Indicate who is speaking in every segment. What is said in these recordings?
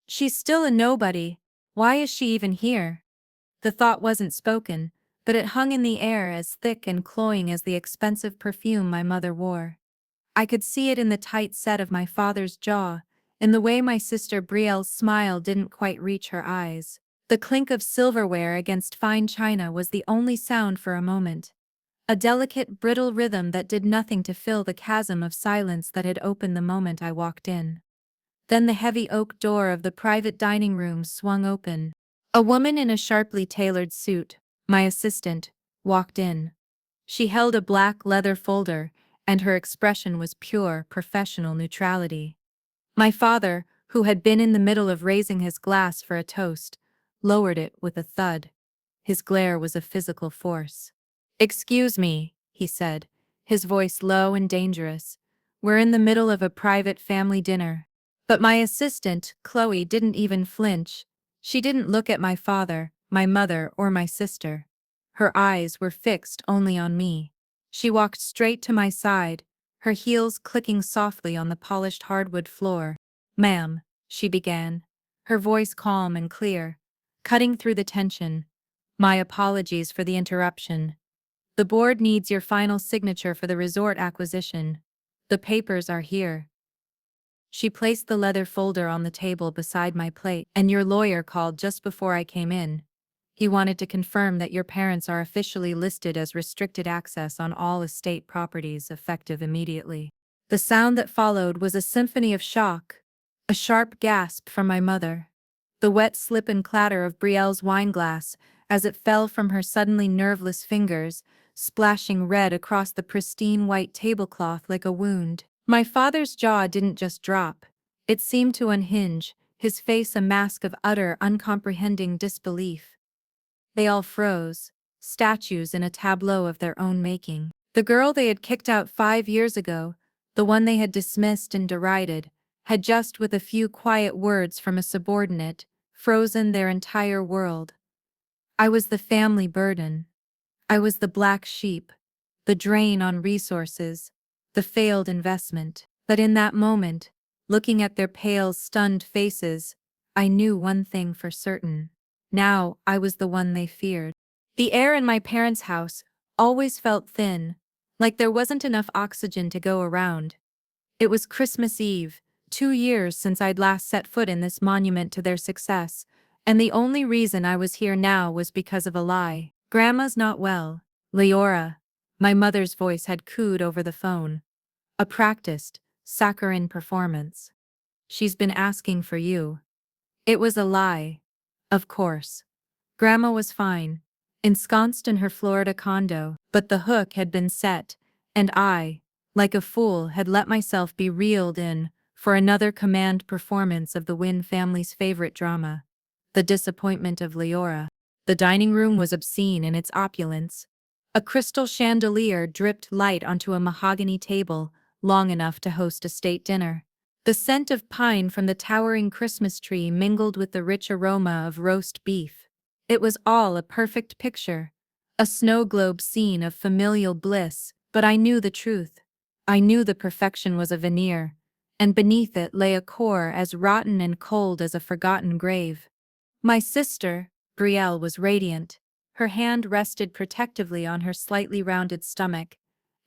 Speaker 1: She's still a nobody. Why is she even here? The thought wasn't spoken, but it hung in the air as thick and cloying as the expensive perfume my mother wore. I could see it in the tight set of my father's jaw, in the way my sister Brielle's smile didn't quite reach her eyes. The clink of silverware against fine china was the only sound for a moment. A delicate, brittle rhythm that did nothing to fill the chasm of silence that had opened the moment I walked in. Then the heavy oak door of the private dining room swung open. A woman in a sharply tailored suit, my assistant, walked in. She held a black leather folder, and her expression was pure, professional neutrality. My father, who had been in the middle of raising his glass for a toast, lowered it with a thud. His glare was a physical force. "Excuse me," he said, his voice low and dangerous. "We're in the middle of a private family dinner." But my assistant, Chloe, didn't even flinch. She didn't look at my father, my mother, or my sister. Her eyes were fixed only on me. She walked straight to my side, her heels clicking softly on the polished hardwood floor. "Ma'am," she began, her voice calm and clear, cutting through the tension. "My apologies for the interruption. The board needs your final signature for the resort acquisition. The papers are here." She placed the leather folder on the table beside my plate. "And your lawyer called just before I came in. He wanted to confirm that your parents are officially listed as restricted access on all estate properties effective immediately." The sound that followed was a symphony of shock, a sharp gasp from my mother, the wet slip and clatter of Brielle's wineglass as it fell from her suddenly nerveless fingers, splashing red across the pristine white tablecloth like a wound. My father's jaw didn't just drop. It seemed to unhinge, his face a mask of utter, uncomprehending disbelief. They all froze, statues in a tableau of their own making. The girl they had kicked out 5 years ago, the one they had dismissed and derided, had just with a few quiet words from a subordinate, frozen their entire world. I was the family burden. I was the black sheep, the drain on resources, the failed investment. But in that moment, looking at their pale, stunned faces, I knew one thing for certain. Now I was the one they feared. The air in my parents' house always felt thin, like there wasn't enough oxygen to go around. It was Christmas Eve, 2 years since I'd last set foot in this monument to their success, and the only reason I was here now was because of a lie. "Grandma's not well, Leora," my mother's voice had cooed over the phone. A practiced, saccharine performance. "She's been asking for you." It was a lie. Of course. Grandma was fine, ensconced in her Florida condo, but the hook had been set, and I, like a fool, had let myself be reeled in for another command performance of the Wynn family's favorite drama, the disappointment of Leora. The dining room was obscene in its opulence. A crystal chandelier dripped light onto a mahogany table, long enough to host a state dinner. The scent of pine from the towering Christmas tree mingled with the rich aroma of roast beef. It was all a perfect picture, a snow globe scene of familial bliss, but I knew the truth. I knew the perfection was a veneer, and beneath it lay a core as rotten and cold as a forgotten grave. My sister, Brielle, was radiant. Her hand rested protectively on her slightly rounded stomach,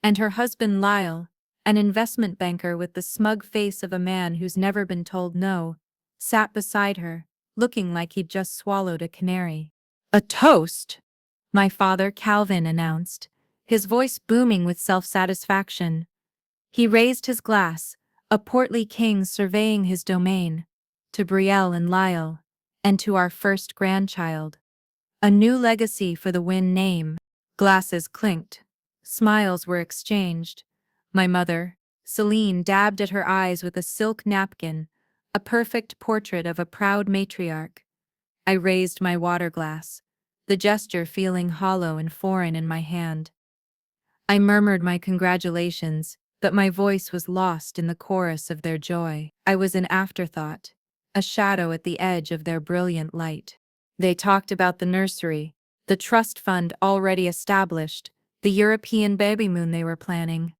Speaker 1: and her husband Lyle, an investment banker with the smug face of a man who's never been told no, sat beside her, looking like he'd just swallowed a canary. "A toast," my father Calvin announced, his voice booming with self-satisfaction. He raised his glass, a portly king surveying his domain, to Brielle and Lyle, and to our first grandchild. A new legacy for the Wynn name. Glasses clinked. Smiles were exchanged. My mother, Celine, dabbed at her eyes with a silk napkin, a perfect portrait of a proud matriarch. I raised my water glass, the gesture feeling hollow and foreign in my hand. I murmured my congratulations, but my voice was lost in the chorus of their joy. I was an afterthought, a shadow at the edge of their brilliant light. They talked about the nursery, the trust fund already established, the European baby moon they were planning.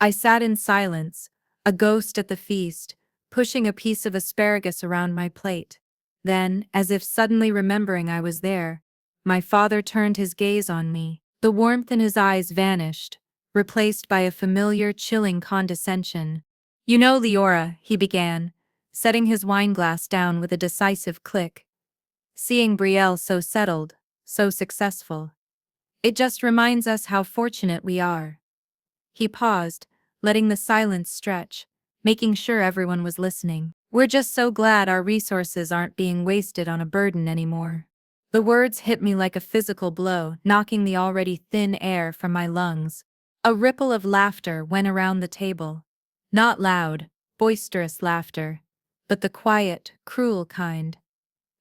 Speaker 1: I sat in silence, a ghost at the feast, pushing a piece of asparagus around my plate. Then, as if suddenly remembering I was there, my father turned his gaze on me. The warmth in his eyes vanished, replaced by a familiar, chilling condescension. "You know, Leora," he began, setting his wineglass down with a decisive click. "Seeing Brielle so settled, so successful. It just reminds us how fortunate we are." He paused, letting the silence stretch, making sure everyone was listening. "We're just so glad our resources aren't being wasted on a burden anymore." The words hit me like a physical blow, knocking the already thin air from my lungs. A ripple of laughter went around the table. Not loud, boisterous laughter, but the quiet, cruel kind.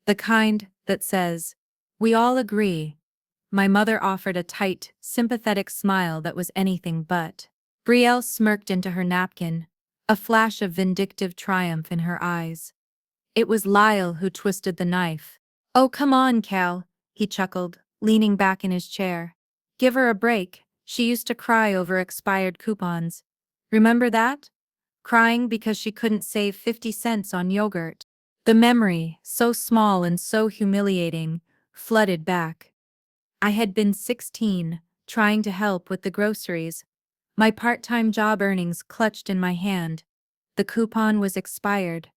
Speaker 1: The kind that says, "We all agree." My mother offered a tight, sympathetic smile that was anything but. Brielle smirked into her napkin, a flash of vindictive triumph in her eyes. It was Lyle who twisted the knife. "Oh, come on, Cal," he chuckled, leaning back in his chair. "Give her a break. She used to cry over expired coupons. Remember that? Crying because she couldn't save 50 cents on yogurt." The memory, so small and so humiliating, flooded back. I had been 16, trying to help with the groceries, my part-time job earnings clutched in my hand. The coupon was expired.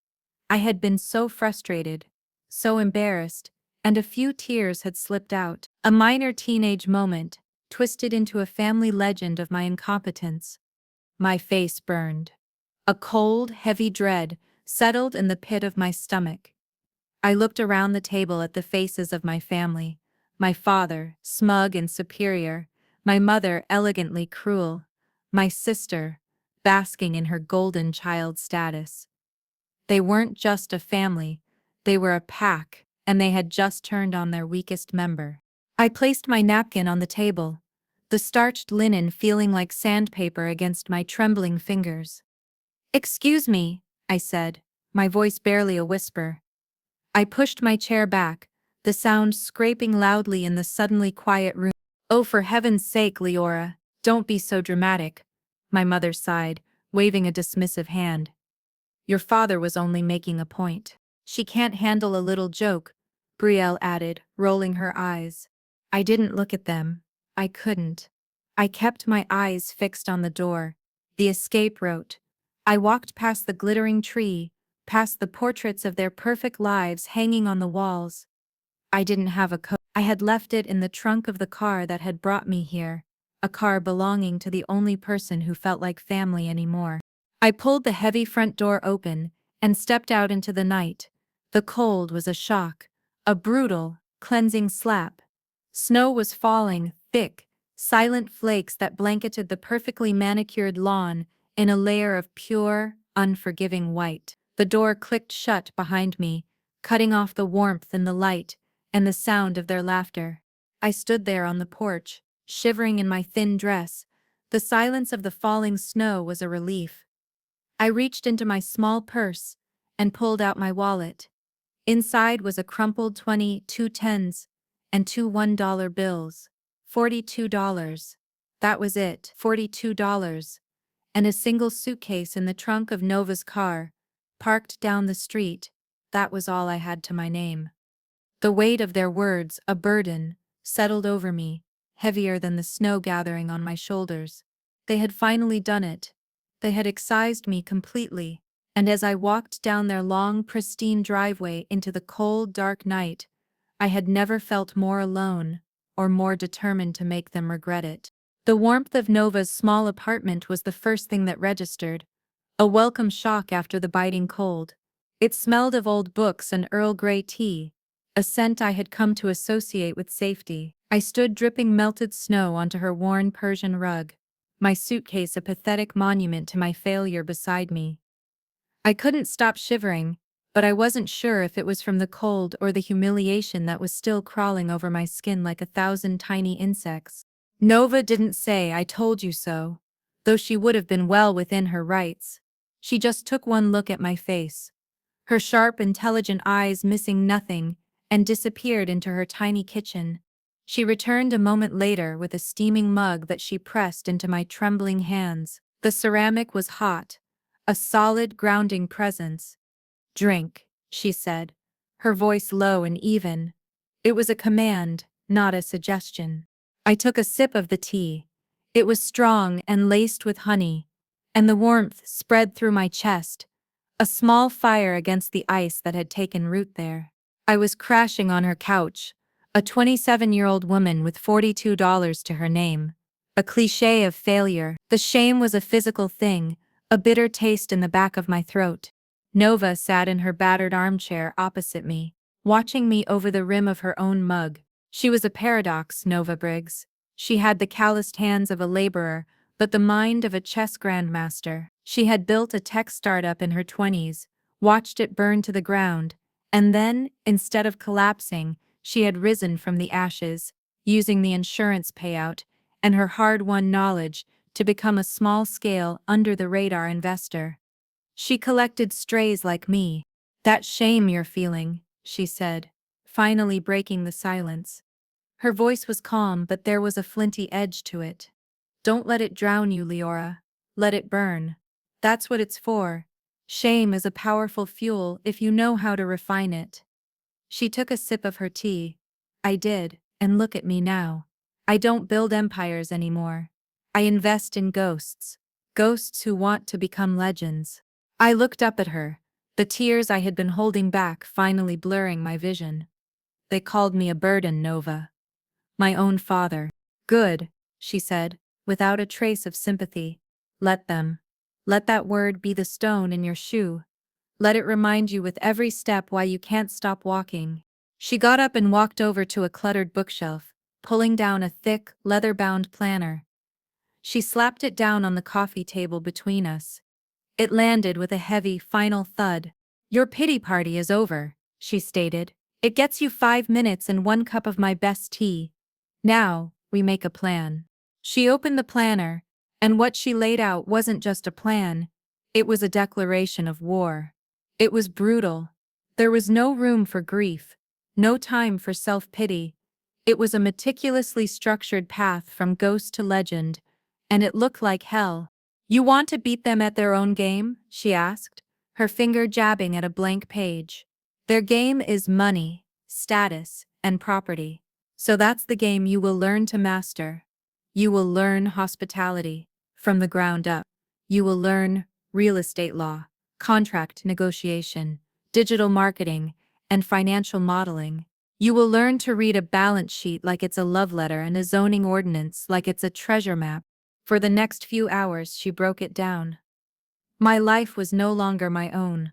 Speaker 1: I had been so frustrated, so embarrassed, and a few tears had slipped out. A minor teenage moment, twisted into a family legend of my incompetence. My face burned. A cold, heavy dread settled in the pit of my stomach. I looked around the table at the faces of my family. My father, smug and superior. My mother, elegantly cruel. My sister, basking in her golden child status. They weren't just a family, they were a pack, and they had just turned on their weakest member. I placed my napkin on the table, the starched linen feeling like sandpaper against my trembling fingers. "Excuse me," I said, my voice barely a whisper. I pushed my chair back, the sound scraping loudly in the suddenly quiet room. "Oh, for heaven's sake, Leora, don't be so dramatic," my mother sighed, waving a dismissive hand. "Your father was only making a point." "She can't handle a little joke," Brielle added, rolling her eyes. I didn't look at them. I couldn't. I kept my eyes fixed on the door, the escape route. I walked past the glittering tree, past the portraits of their perfect lives hanging on the walls. I didn't have a coat. I had left it in the trunk of the car that had brought me here, a car belonging to the only person who felt like family anymore. I pulled the heavy front door open and stepped out into the night. The cold was a shock, a brutal, cleansing slap. Snow was falling, thick, silent flakes that blanketed the perfectly manicured lawn in a layer of pure, unforgiving white. The door clicked shut behind me, cutting off the warmth and the light, and the sound of their laughter. I stood there on the porch, shivering in my thin dress. The silence of the falling snow was a relief. I reached into my small purse and pulled out my wallet. Inside was a crumpled 22 tens and two $1 bills. $42. That was it, $42. And a single suitcase in the trunk of Nova's car, parked down the street. That was all I had to my name. The weight of their words, a burden, settled over me, heavier than the snow gathering on my shoulders. They had finally done it. They had excised me completely, and as I walked down their long, pristine driveway into the cold, dark night, I had never felt more alone, or more determined to make them regret it. The warmth of Nova's small apartment was the first thing that registered, a welcome shock after the biting cold. It smelled of old books and Earl Grey tea, a scent I had come to associate with safety. I stood dripping melted snow onto her worn Persian rug, my suitcase a pathetic monument to my failure beside me. I couldn't stop shivering, but I wasn't sure if it was from the cold or the humiliation that was still crawling over my skin like 1,000 tiny insects. Nova didn't say "I told you so," though she would have been well within her rights. She just took one look at my face, her sharp, intelligent eyes missing nothing, and disappeared into her tiny kitchen. She returned a moment later with a steaming mug that she pressed into my trembling hands. The ceramic was hot, a solid, grounding presence. "Drink," she said, her voice low and even. It was a command, not a suggestion. I took a sip of the tea. It was strong and laced with honey, and the warmth spread through my chest, a small fire against the ice that had taken root there. I was crashing on her couch, a 27-year-old woman with $42 to her name. A cliché of failure. The shame was a physical thing, a bitter taste in the back of my throat. Nova sat in her battered armchair opposite me, watching me over the rim of her own mug. She was a paradox, Nova Briggs. She had the calloused hands of a laborer, but the mind of a chess grandmaster. She had built a tech startup in her 20s, watched it burn to the ground, and then, instead of collapsing, she had risen from the ashes, using the insurance payout and her hard-won knowledge to become a small-scale, under-the-radar investor. She collected strays like me. "That shame you're feeling," she said, finally breaking the silence. Her voice was calm, but there was a flinty edge to it. "Don't let it drown you, Leora. Let it burn. That's what it's for. Shame is a powerful fuel if you know how to refine it." She took a sip of her tea. I did, and look at me now. I don't build empires anymore. I invest in ghosts. Ghosts who want to become legends. I looked up at her, the tears I had been holding back finally blurring my vision. "They called me a burden, Nova. My own father." "Good," she said, without a trace of sympathy. "Let them. Let that word be the stone in your shoe. Let it remind you with every step why you can't stop walking." She got up and walked over to a cluttered bookshelf, pulling down a thick, leather-bound planner. She slapped it down on the coffee table between us. It landed with a heavy, final thud. "Your pity party is over," she stated. "It gets you 5 minutes and 1 cup of my best tea. Now, we make a plan." She opened the planner, and what she laid out wasn't just a plan, it was a declaration of war. It was brutal. There was no room for grief, no time for self-pity. It was a meticulously structured path from ghost to legend, and it looked like hell. "You want to beat them at their own game?" she asked, her finger jabbing at a blank page. "Their game is money, status, and property. So that's the game you will learn to master. You will learn hospitality from the ground up. You will learn real estate law, contract negotiation, digital marketing, and financial modeling. You will learn to read a balance sheet like it's a love letter and a zoning ordinance like it's a treasure map." For the next few hours, she broke it down. My life was no longer my own.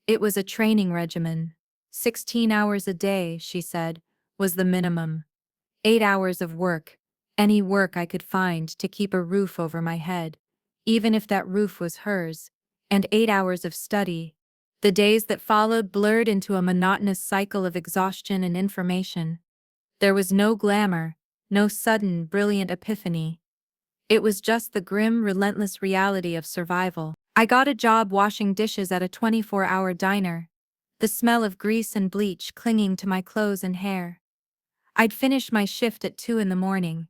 Speaker 1: It was a training regimen. 16 hours a day, she said, was the minimum. 8 hours of work, any work I could find to keep a roof over my head, even if that roof was hers, and 8 hours of study. The days that followed blurred into a monotonous cycle of exhaustion and information. There was no glamour, no sudden, brilliant epiphany. It was just the grim, relentless reality of survival. I got a job washing dishes at a 24-hour diner, the smell of grease and bleach clinging to my clothes and hair. I'd finish my shift at 2 in the morning,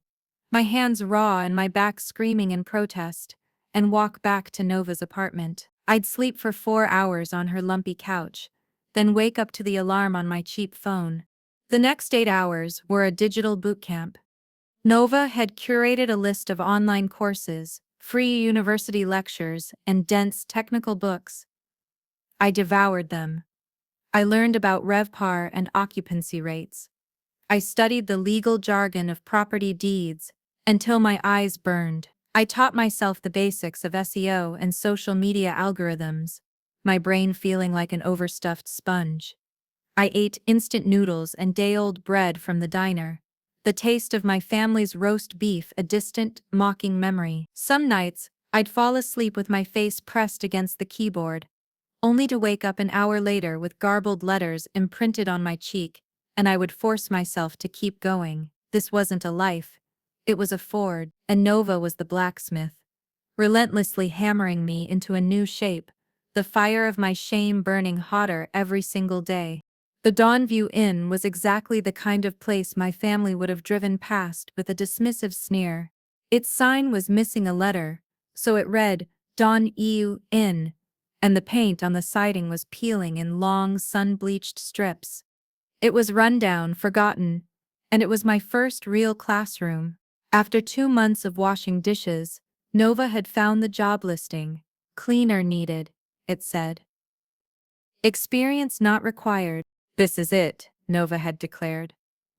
Speaker 1: my hands raw and my back screaming in protest, and walk back to Nova's apartment. I'd sleep for 4 hours on her lumpy couch, then wake up to the alarm on my cheap phone. The next 8 hours were a digital boot camp. Nova had curated a list of online courses, free university lectures, and dense technical books. I devoured them. I learned about RevPAR and occupancy rates. I studied the legal jargon of property deeds until my eyes burned. I taught myself the basics of SEO and social media algorithms, my brain feeling like an overstuffed sponge. I ate instant noodles and day-old bread from the diner, the taste of my family's roast beef a distant, mocking memory. Some nights, I'd fall asleep with my face pressed against the keyboard, only to wake up an hour later with garbled letters imprinted on my cheek, and I would force myself to keep going. This wasn't a life. It was a Ford, and Nova was the blacksmith, relentlessly hammering me into a new shape, the fire of my shame burning hotter every single day. The Dawnview Inn was exactly the kind of place my family would have driven past with a dismissive sneer. Its sign was missing a letter, so it read, Dawn Ew in, and the paint on the siding was peeling in long, sun-bleached strips. It was rundown, forgotten, and it was my first real classroom. After 2 months of washing dishes, Nova had found the job listing. Cleaner needed, it said. Experience not required. This is it, Nova had declared,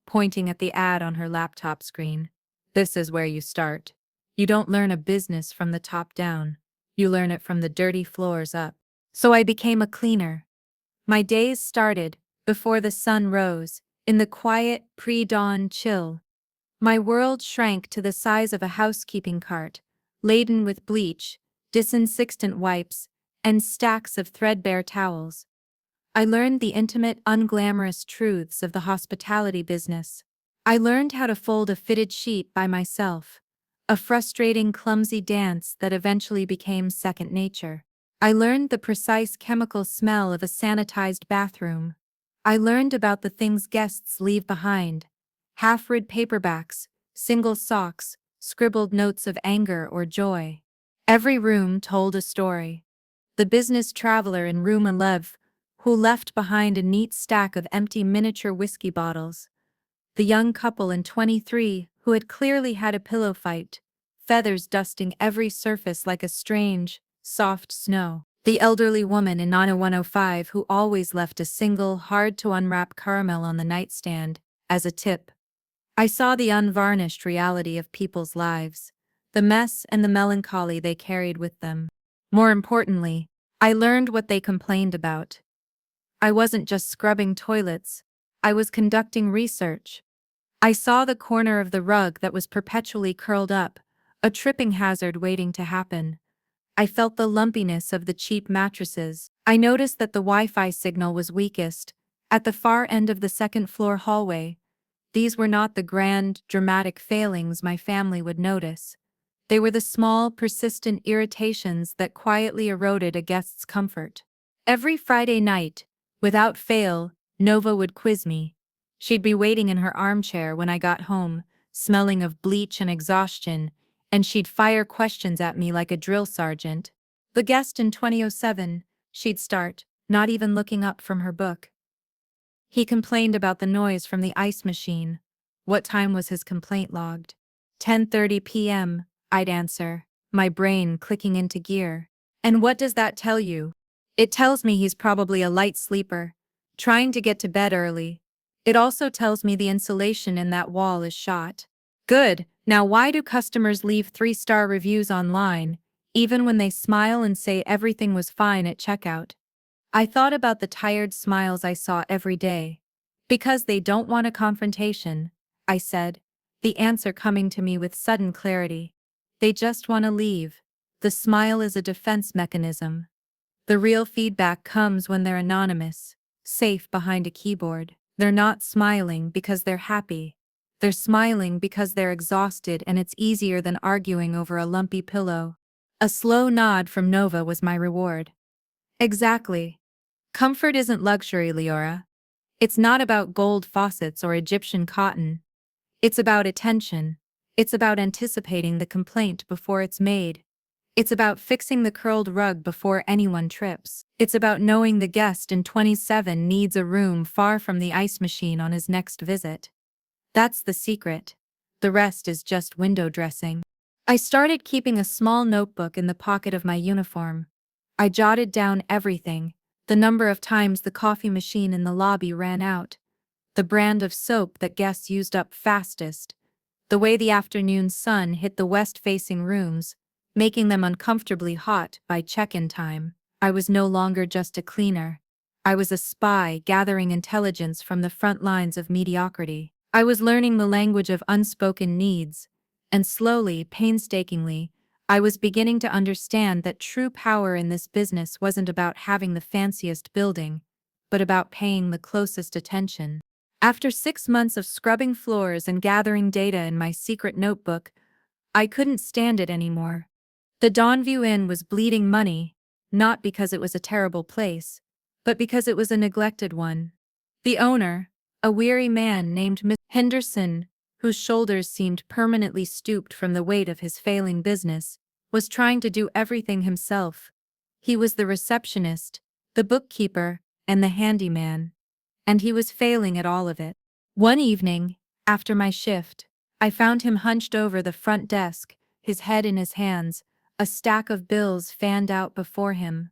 Speaker 1: pointing at the ad on her laptop screen. This is where you start. You don't learn a business from the top down. You learn it from the dirty floors up. So I became a cleaner. My days started, before the sun rose, in the quiet, pre-dawn chill. My world shrank to the size of a housekeeping cart, laden with bleach, disinfectant wipes, and stacks of threadbare towels. I learned the intimate, unglamorous truths of the hospitality business. I learned how to fold a fitted sheet by myself, a frustrating, clumsy dance that eventually became second nature. I learned the precise chemical smell of a sanitized bathroom. I learned about the things guests leave behind: half-read paperbacks, single socks, scribbled notes of anger or joy. Every room told a story. The business traveler in room 11, who left behind a neat stack of empty miniature whiskey bottles. The young couple in 23 who had clearly had a pillow fight, feathers dusting every surface like a strange, soft snow. The elderly woman in 9105 who always left a single, hard-to-unwrap caramel on the nightstand, as a tip. I saw the unvarnished reality of people's lives, the mess and the melancholy they carried with them. More importantly, I learned what they complained about. I wasn't just scrubbing toilets, I was conducting research. I saw the corner of the rug that was perpetually curled up, a tripping hazard waiting to happen. I felt the lumpiness of the cheap mattresses. I noticed that the Wi-Fi signal was weakest, at the far end of the second-floor hallway. These were not the grand, dramatic failings my family would notice. They were the small, persistent irritations that quietly eroded a guest's comfort. Every Friday night, without fail, Nova would quiz me. She'd be waiting in her armchair when I got home, smelling of bleach and exhaustion, and she'd fire questions at me like a drill sergeant. The guest in 2007, she'd start, not even looking up from her book. He complained about the noise from the ice machine. What time was his complaint logged? 10:30 p.m., I'd answer, my brain clicking into gear. And what does that tell you? It tells me he's probably a light sleeper, trying to get to bed early. It also tells me the insulation in that wall is shot. Good, now why do customers leave 3-star reviews online, even when they smile and say everything was fine at checkout? I thought about the tired smiles I saw every day. Because they don't want a confrontation, I said, the answer coming to me with sudden clarity. They just want to leave. The smile is a defense mechanism. The real feedback comes when they're anonymous, safe behind a keyboard. They're not smiling because they're happy. They're smiling because they're exhausted, and it's easier than arguing over a lumpy pillow. A slow nod from Nova was my reward. Exactly. Comfort isn't luxury, Leora. It's not about gold faucets or Egyptian cotton. It's about attention. It's about anticipating the complaint before it's made. It's about fixing the curled rug before anyone trips. It's about knowing the guest in 27 needs a room far from the ice machine on his next visit. That's the secret. The rest is just window dressing. I started keeping a small notebook in the pocket of my uniform. I jotted down everything: the number of times the coffee machine in the lobby ran out, the brand of soap that guests used up fastest, the way the afternoon sun hit the west-facing rooms, making them uncomfortably hot by check-in time. I was no longer just a cleaner. I was a spy gathering intelligence from the front lines of mediocrity. I was learning the language of unspoken needs, and slowly, painstakingly, I was beginning to understand that true power in this business wasn't about having the fanciest building, but about paying the closest attention. After 6 months of scrubbing floors and gathering data in my secret notebook, I couldn't stand it anymore. The Dawnview Inn was bleeding money, not because it was a terrible place, but because it was a neglected one. The owner, a weary man named Mr. Henderson, whose shoulders seemed permanently stooped from the weight of his failing business, was trying to do everything himself. He was the receptionist, the bookkeeper, and the handyman. And he was failing at all of it. One evening, after my shift, I found him hunched over the front desk, his head in his hands, a stack of bills fanned out before him.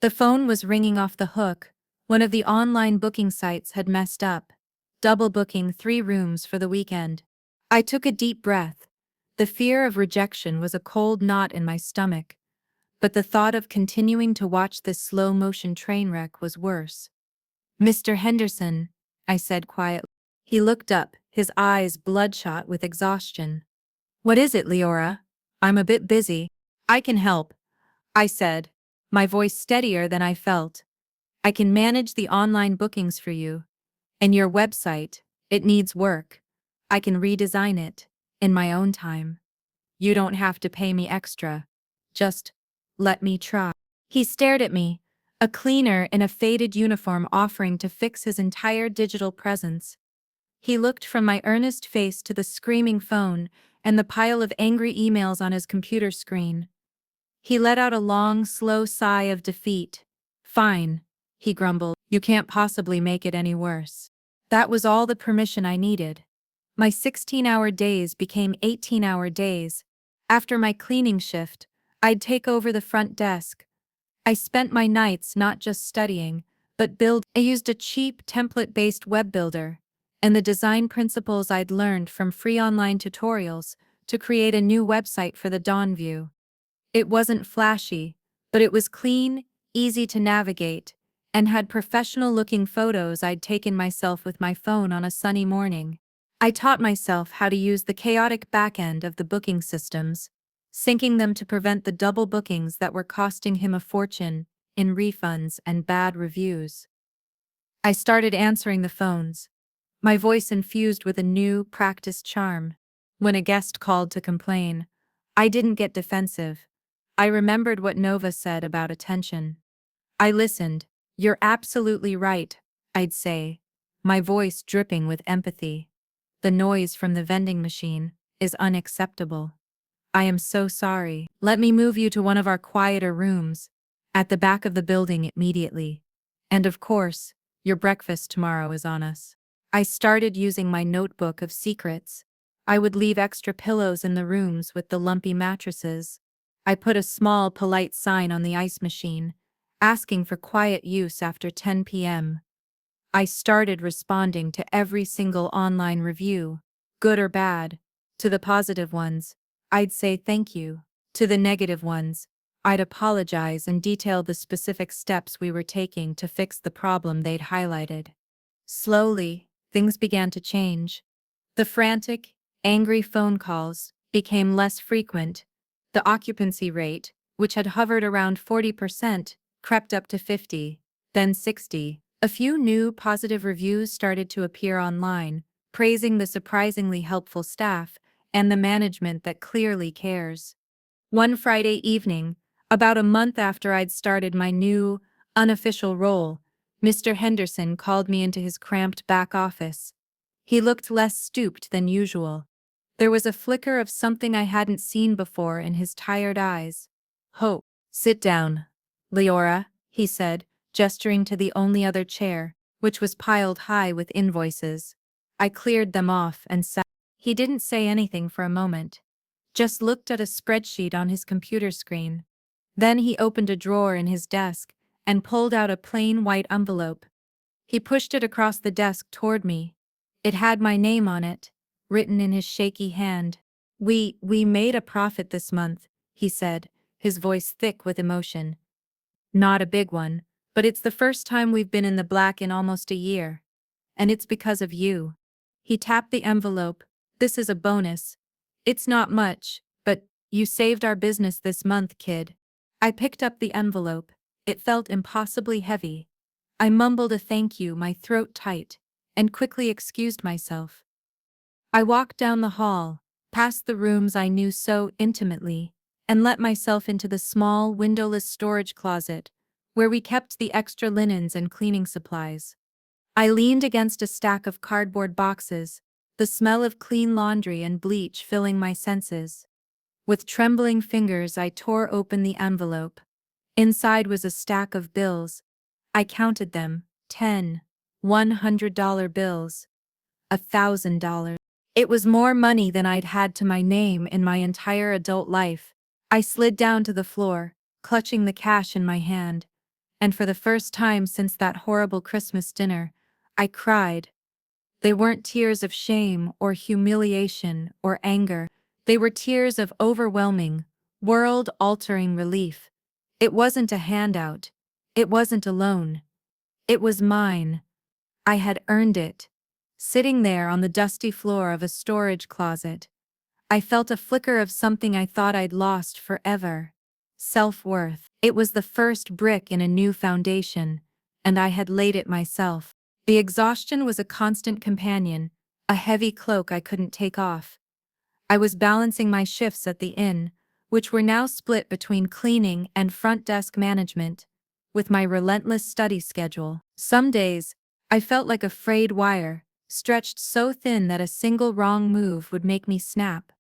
Speaker 1: The phone was ringing off the hook. One of the online booking sites had messed up, double booking 3 rooms for the weekend. I took a deep breath. The fear of rejection was a cold knot in my stomach, but the thought of continuing to watch this slow-motion train wreck was worse. "Mr. Henderson," I said quietly. He looked up, his eyes bloodshot with exhaustion. "What is it, Leora? I'm a bit busy." "I can help," I said, my voice steadier than I felt. "I can manage the online bookings for you. And your website, it needs work. I can redesign it, in my own time. You don't have to pay me extra. Just let me try." He stared at me, a cleaner in a faded uniform offering to fix his entire digital presence. He looked from my earnest face to the screaming phone and the pile of angry emails on his computer screen. He let out a long, slow sigh of defeat. "Fine," he grumbled. "You can't possibly make it any worse." That was all the permission I needed. My 16-hour days became 18-hour days. After my cleaning shift, I'd take over the front desk. I spent my nights not just studying, but building. I used a cheap, template-based web builder and the design principles I'd learned from free online tutorials to create a new website for the Dawn View. It wasn't flashy, but it was clean, easy to navigate, and had professional-looking photos I'd taken myself with my phone on a sunny morning. I taught myself how to use the chaotic backend of the booking systems, syncing them to prevent the double bookings that were costing him a fortune in refunds and bad reviews. I started answering the phones, my voice infused with a new, practiced charm. When a guest called to complain, I didn't get defensive. I remembered what Nova said about attention. I listened. "You're absolutely right," I'd say, my voice dripping with empathy. "The noise from the vending machine is unacceptable. I am so sorry. Let me move you to one of our quieter rooms, at the back of the building immediately. And of course, your breakfast tomorrow is on us." I started using my notebook of secrets. I would leave extra pillows in the rooms with the lumpy mattresses. I put a small, polite sign on the ice machine, asking for quiet use after 10 p.m. I started responding to every single online review, good or bad. To the positive ones, I'd say thank you. To the negative ones, I'd apologize and detail the specific steps we were taking to fix the problem they'd highlighted. Slowly, things began to change. The frantic, angry phone calls became less frequent. The occupancy rate, which had hovered around 40%, crept up to 50, then 60. A few new positive reviews started to appear online, praising the surprisingly helpful staff and the management that clearly cares. One Friday evening, about a month after I'd started my new, unofficial role, Mr. Henderson called me into his cramped back office. He looked less stooped than usual. There was a flicker of something I hadn't seen before in his tired eyes. "Hope, sit down, Leora," he said, gesturing to the only other chair, which was piled high with invoices. I cleared them off and sat. He didn't say anything for a moment, just looked at a spreadsheet on his computer screen. Then he opened a drawer in his desk and pulled out a plain white envelope. He pushed it across the desk toward me. It had my name on it, written in his shaky hand. We made a profit this month," he said, his voice thick with emotion. "Not a big one, but it's the first time we've been in the black in almost a year. And it's because of you." He tapped the envelope. "This is a bonus. It's not much, but you saved our business this month, kid." I picked up the envelope. It felt impossibly heavy. I mumbled a thank you, my throat tight, and quickly excused myself. I walked down the hall, past the rooms I knew so intimately, and let myself into the small, windowless storage closet, where we kept the extra linens and cleaning supplies. I leaned against a stack of cardboard boxes, the smell of clean laundry and bleach filling my senses. With trembling fingers, I tore open the envelope. Inside was a stack of bills. I counted them: 10, $100 bills, $1,000. It was more money than I'd had to my name in my entire adult life. I slid down to the floor, clutching the cash in my hand, and for the first time since that horrible Christmas dinner, I cried. They weren't tears of shame or humiliation or anger. They were tears of overwhelming, world-altering relief. It wasn't a handout. It wasn't a loan. It was mine. I had earned it. Sitting there on the dusty floor of a storage closet, I felt a flicker of something I thought I'd lost forever: self-worth. It was the first brick in a new foundation, and I had laid it myself. The exhaustion was a constant companion, a heavy cloak I couldn't take off. I was balancing my shifts at the inn, which were now split between cleaning and front desk management, with my relentless study schedule. Some days, I felt like a frayed wire, stretched so thin that a single wrong move would make me snap.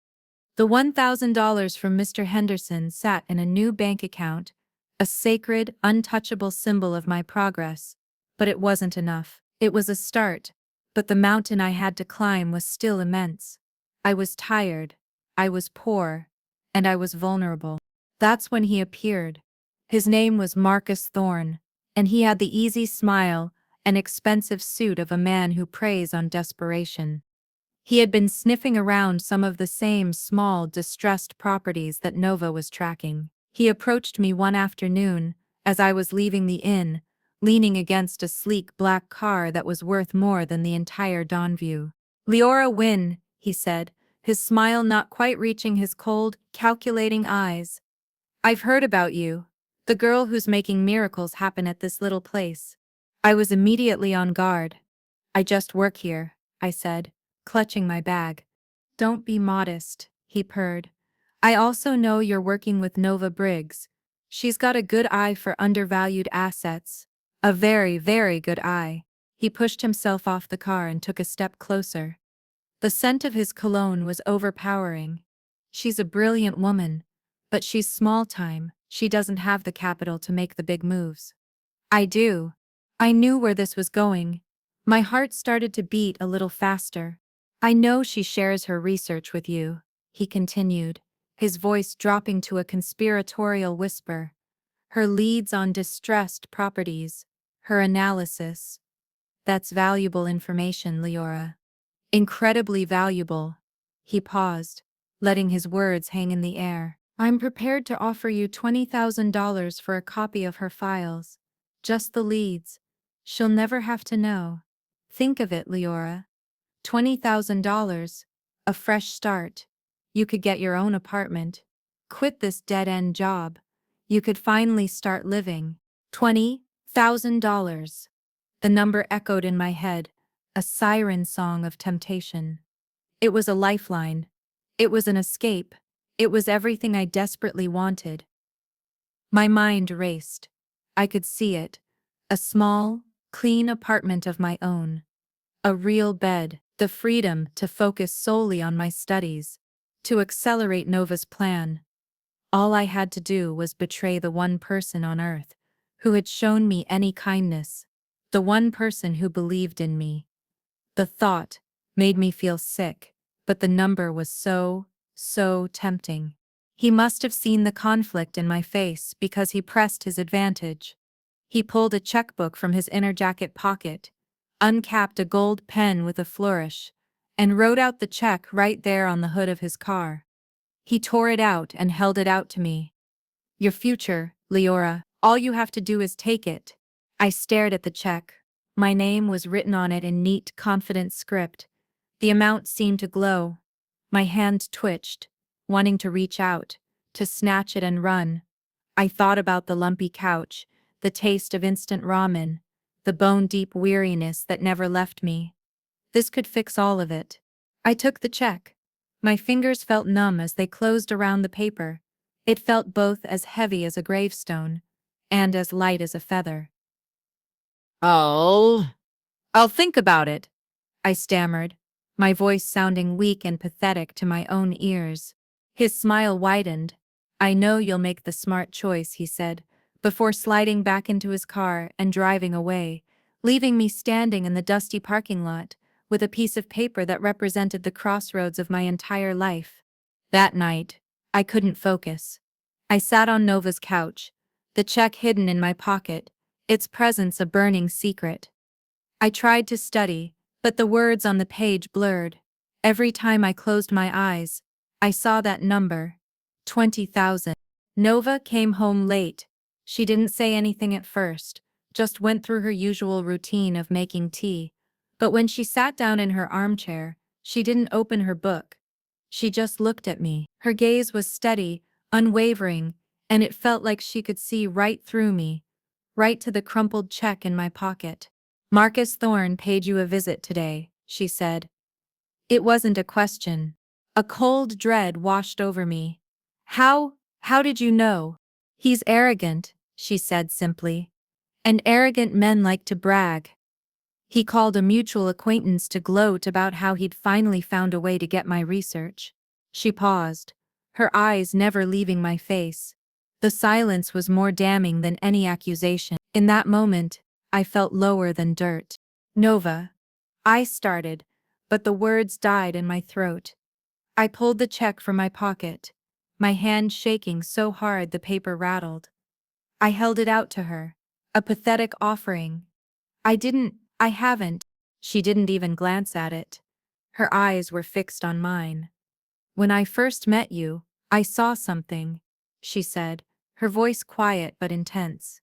Speaker 1: The $1,000 from Mr. Henderson sat in a new bank account, a sacred, untouchable symbol of my progress, but it wasn't enough. It was a start, but the mountain I had to climb was still immense. I was tired, I was poor, and I was vulnerable. That's when he appeared. His name was Marcus Thorne, and he had the easy smile and expensive suit of a man who preys on desperation. He had been sniffing around some of the same small, distressed properties that Nova was tracking. He approached me one afternoon, as I was leaving the inn, leaning against a sleek black car that was worth more than the entire Dawnview. "Leora Wynne," he said, his smile not quite reaching his cold, calculating eyes. "I've heard about you. The girl who's making miracles happen at this little place." I was immediately on guard. "I just work here," I said, clutching my bag. "Don't be modest," he purred. "I also know you're working with Nova Briggs. She's got a good eye for undervalued assets. A very, very good eye." He pushed himself off the car and took a step closer. The scent of his cologne was overpowering. "She's a brilliant woman, but she's small time. She doesn't have the capital to make the big moves." "I do." I knew where this was going. My heart started to beat a little faster. "I know she shares her research with you," he continued, his voice dropping to a conspiratorial whisper. "Her leads on distressed properties, her analysis. That's valuable information, Leora. Incredibly valuable." He paused, letting his words hang in the air. "I'm prepared to offer you $20,000 for a copy of her files. Just the leads. She'll never have to know. Think of it, Leora. $20,000. A fresh start. You could get your own apartment. Quit this dead-end job. You could finally start living." $20,000. The number echoed in my head, a siren song of temptation. It was a lifeline. It was an escape. It was everything I desperately wanted. My mind raced. I could see it. A small, clean apartment of my own. A real bed. The freedom to focus solely on my studies. To accelerate Nova's plan. All I had to do was betray the one person on Earth who had shown me any kindness. The one person who believed in me. The thought made me feel sick, but the number was so tempting. He must have seen the conflict in my face because he pressed his advantage. He pulled a checkbook from his inner jacket pocket, uncapped a gold pen with a flourish, and wrote out the check right there on the hood of his car. He tore it out and held it out to me. "Your future, Leora. All you have to do is take it." I stared at the check. My name was written on it in neat, confident script. The amount seemed to glow. My hand twitched, wanting to reach out, to snatch it and run. I thought about the lumpy couch, the taste of instant ramen, the bone-deep weariness that never left me. This could fix all of it. I took the check. My fingers felt numb as they closed around the paper. It felt both as heavy as a gravestone and as light as a feather. I'll think about it," I stammered, my voice sounding weak and pathetic to my own ears. His smile widened. "I know you'll make the smart choice," he said, before sliding back into his car and driving away, leaving me standing in the dusty parking lot with a piece of paper that represented the crossroads of my entire life. That night, I couldn't focus. I sat on Nova's couch, the check hidden in my pocket, its presence a burning secret. I tried to study, but the words on the page blurred. Every time I closed my eyes, I saw that number, 20,000. Nova came home late. She didn't say anything at first, just went through her usual routine of making tea. But when she sat down in her armchair, she didn't open her book. She just looked at me. Her gaze was steady, unwavering, and it felt like she could see right through me, right to the crumpled check in my pocket. "Marcus Thorne paid you a visit today," she said. It wasn't a question. A cold dread washed over me. How did you know?" "He's arrogant," she said simply. "And arrogant men like to brag." He called a mutual acquaintance to gloat about how he'd finally found a way to get my research. She paused, her eyes never leaving my face. The silence was more damning than any accusation. In that moment, I felt lower than dirt. "Nova," I started, but the words died in my throat. I pulled the check from my pocket, my hand shaking so hard the paper rattled. I held it out to her, a pathetic offering. I haven't." She didn't even glance at it. Her eyes were fixed on mine. "When I first met you, I saw something," she said, her voice quiet but intense.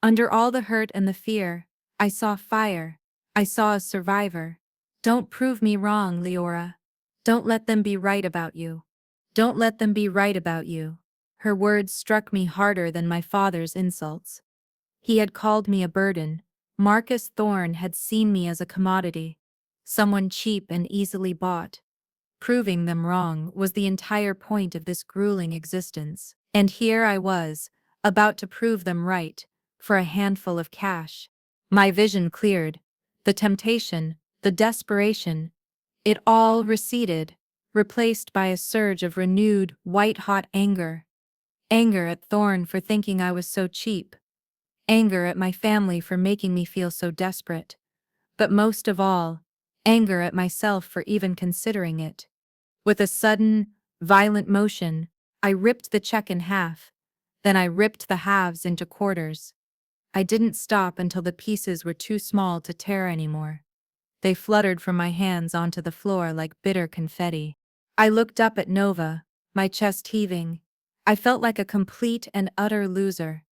Speaker 1: "Under all the hurt and the fear, I saw fire. I saw a survivor. Don't prove me wrong, Leora. Don't let them be right about you. Don't let them be right about you." Her words struck me harder than my father's insults. He had called me a burden. Marcus Thorne had seen me as a commodity, someone cheap and easily bought. Proving them wrong was the entire point of this grueling existence. And here I was, about to prove them right, for a handful of cash. My vision cleared. The temptation, the desperation, it all receded, replaced by a surge of renewed, white-hot anger. Anger at Thorne for thinking I was so cheap. Anger at my family for making me feel so desperate. But most of all, anger at myself for even considering it. With a sudden, violent motion, I ripped the check in half. Then I ripped the halves into quarters. I didn't stop until the pieces were too small to tear anymore. They fluttered from my hands onto the floor like bitter confetti. I looked up at Nova, my chest heaving. I felt like a complete and utter loser.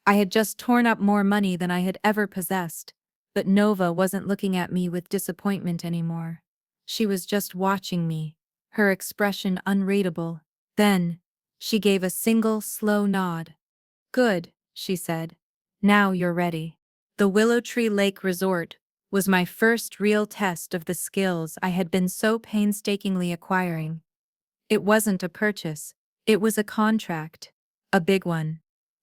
Speaker 1: I had just torn up more money than I had ever possessed, but Nova wasn't looking at me with disappointment anymore. She was just watching me, her expression unreadable. Then, she gave a single, slow nod. "Good," she said. "Now you're ready." The Willow Tree Lake Resort was my first real test of the skills I had been so painstakingly acquiring. It wasn't a purchase, it was a contract. A big one.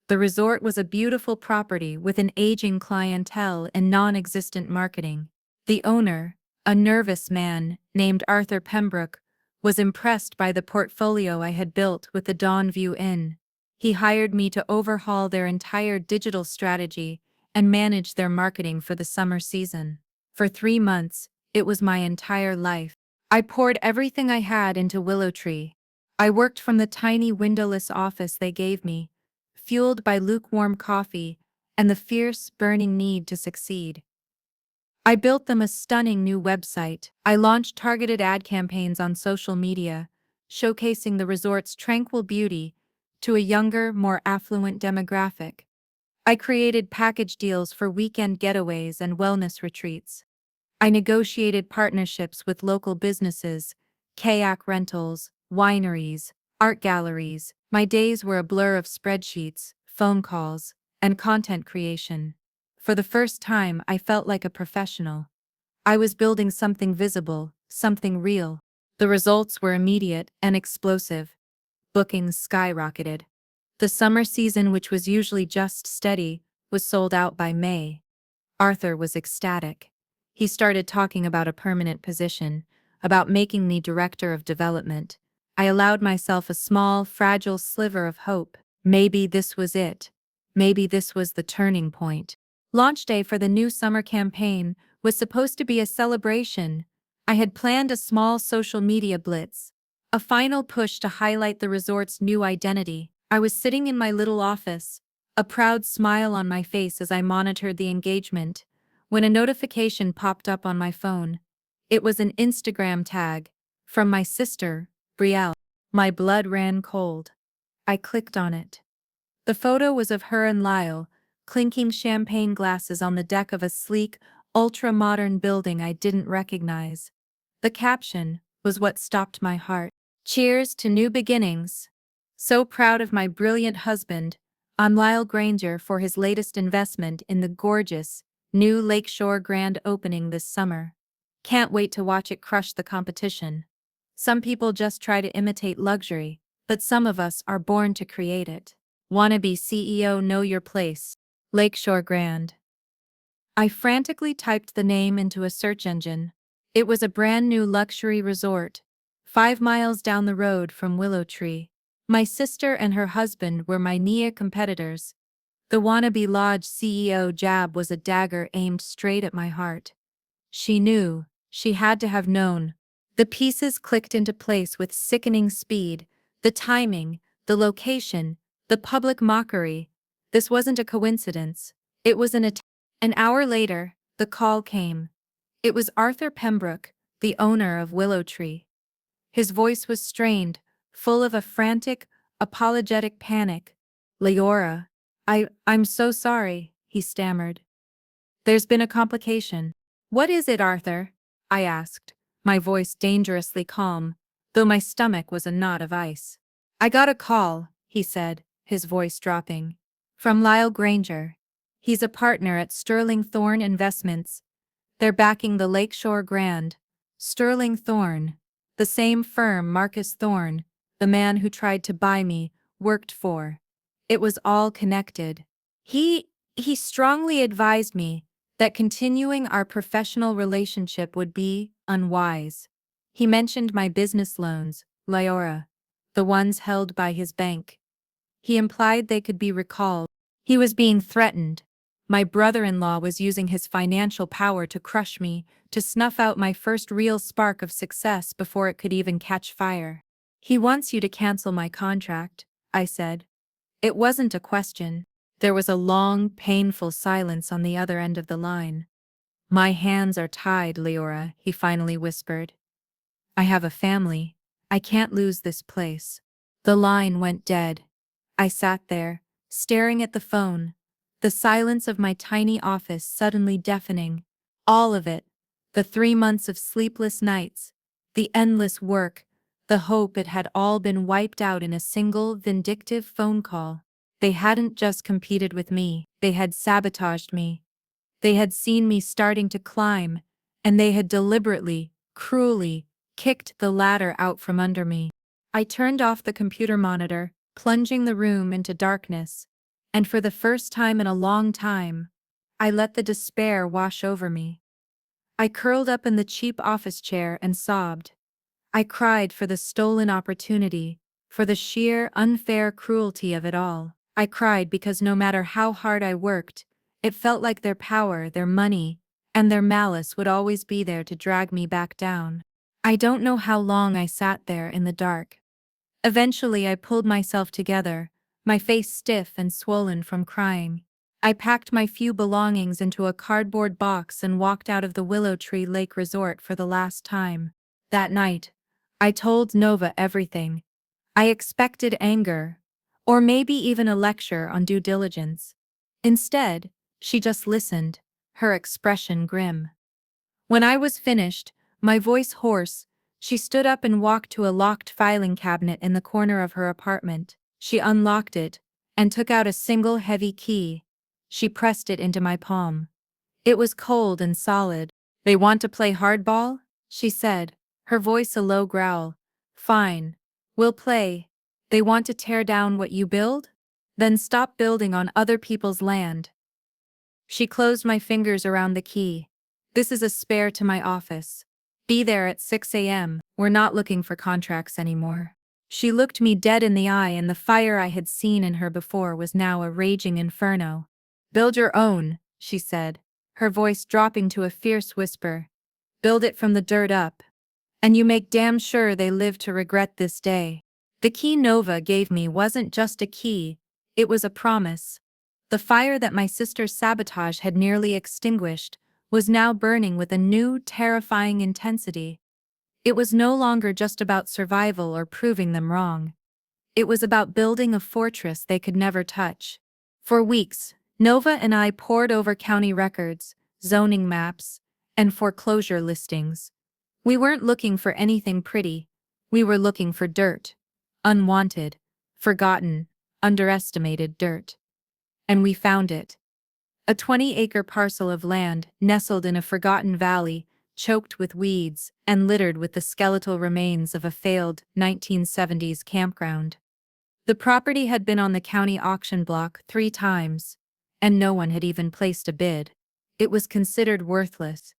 Speaker 1: The resort was a beautiful property with an aging clientele and non-existent marketing. The owner, a nervous man named Arthur Pembroke, was impressed by the portfolio I had built with the Dawnview Inn. He hired me to overhaul their entire digital strategy and manage their marketing for the summer season. For 3 months, it was my entire life. I poured everything I had into Willow Tree. I worked from the tiny windowless office they gave me, fueled by lukewarm coffee and the fierce, burning need to succeed. I built them a stunning new website. I launched targeted ad campaigns on social media, showcasing the resort's tranquil beauty to a younger, more affluent demographic. I created package deals for weekend getaways and wellness retreats. I negotiated partnerships with local businesses, kayak rentals, wineries, art galleries. My days were a blur of spreadsheets, phone calls, and content creation. For the first time, I felt like a professional. I was building something visible, something real. The results were immediate and explosive. Bookings skyrocketed. The summer season, which was usually just steady, was sold out by May. Arthur was ecstatic. He started talking about a permanent position, about making me director of development, I allowed myself a small, fragile sliver of hope. Maybe this was it. Maybe this was the turning point. Launch day for the new summer campaign was supposed to be a celebration. I had planned a small social media blitz, a final push to highlight the resort's new identity. I was sitting in my little office, a proud smile on my face as I monitored the engagement, when a notification popped up on my phone. It was an Instagram tag from my sister, Brielle. My blood ran cold. I clicked on it. The photo was of her and Lyle, clinking champagne glasses on the deck of a sleek, ultra-modern building I didn't recognize. The caption was what stopped my heart. Cheers to new beginnings. So proud of my brilliant husband, I'm Lyle Granger, for his latest investment in the gorgeous, new Lakeshore grand opening this summer. Can't wait to watch it crush the competition. Some people just try to imitate luxury, but some of us are born to create it. Wannabe CEO, know your place. Lakeshore Grand. I frantically typed the name into a search engine. It was a brand new luxury resort, 5 miles down the road from Willow Tree. My sister and her husband were my near competitors. The wannabe lodge CEO jab was a dagger aimed straight at my heart. She knew, she had to have known. The pieces clicked into place with sickening speed. The timing, the location, the public mockery. This wasn't a coincidence. It was an attack. An hour later, the call came. It was Arthur Pembroke, the owner of Willow Tree. His voice was strained, full of a frantic, apologetic panic. Leora, I'm so sorry, he stammered. There's been a complication. What is it, Arthur? I asked, my voice dangerously calm, though my stomach was a knot of ice. I got a call, he said, his voice dropping. From Lyle Granger. He's a partner at Sterling Thorne Investments. They're backing the Lakeshore Grand. Sterling Thorne, the same firm Marcus Thorne, the man who tried to buy me, worked for. It was all connected. He strongly advised me that continuing our professional relationship would be unwise. He mentioned my business loans, Lyora, the ones held by his bank. He implied they could be recalled. He was being threatened. My brother-in-law was using his financial power to crush me, to snuff out my first real spark of success before it could even catch fire. He wants you to cancel my contract, I said. It wasn't a question. There was a long, painful silence on the other end of the line. My hands are tied, Leora, he finally whispered. I have a family. I can't lose this place. The line went dead. I sat there, staring at the phone, the silence of my tiny office suddenly deafening. All of it. The 3 months of sleepless nights, the endless work, the hope, it had all been wiped out in a single, vindictive phone call. They hadn't just competed with me, they had sabotaged me. They had seen me starting to climb, and they had deliberately, cruelly, kicked the ladder out from under me. I turned off the computer monitor, plunging the room into darkness, and for the first time in a long time, I let the despair wash over me. I curled up in the cheap office chair and sobbed. I cried for the stolen opportunity, for the sheer, unfair cruelty of it all. I cried because no matter how hard I worked, it felt like their power, their money, and their malice would always be there to drag me back down. I don't know how long I sat there in the dark. Eventually I pulled myself together, my face stiff and swollen from crying. I packed my few belongings into a cardboard box and walked out of the Willow Tree Lake Resort for the last time. That night, I told Nova everything. I expected anger, or maybe even a lecture on due diligence. Instead, she just listened, her expression grim. When I was finished, my voice hoarse, she stood up and walked to a locked filing cabinet in the corner of her apartment. She unlocked it and took out a single heavy key. She pressed it into my palm. It was cold and solid. They want to play hardball? She said, her voice a low growl. Fine. We'll play. They want to tear down what you build? Then stop building on other people's land. She closed my fingers around the key. This is a spare to my office. Be there at 6 a.m. We're not looking for contracts anymore. She looked me dead in the eye, and the fire I had seen in her before was now a raging inferno. "Build your own," she said, her voice dropping to a fierce whisper. "Build it from the dirt up. And you make damn sure they live to regret this day." The key Nova gave me wasn't just a key, it was a promise. The fire that my sister's sabotage had nearly extinguished was now burning with a new, terrifying intensity. It was no longer just about survival or proving them wrong. It was about building a fortress they could never touch. For weeks, Nova and I pored over county records, zoning maps, and foreclosure listings. We weren't looking for anything pretty. We were looking for dirt. Unwanted, forgotten, underestimated dirt. And we found it. A 20-acre parcel of land nestled in a forgotten valley, choked with weeds and littered with the skeletal remains of a failed 1970s campground. The property had been on the county auction block 3 times, and no one had even placed a bid. It was considered worthless.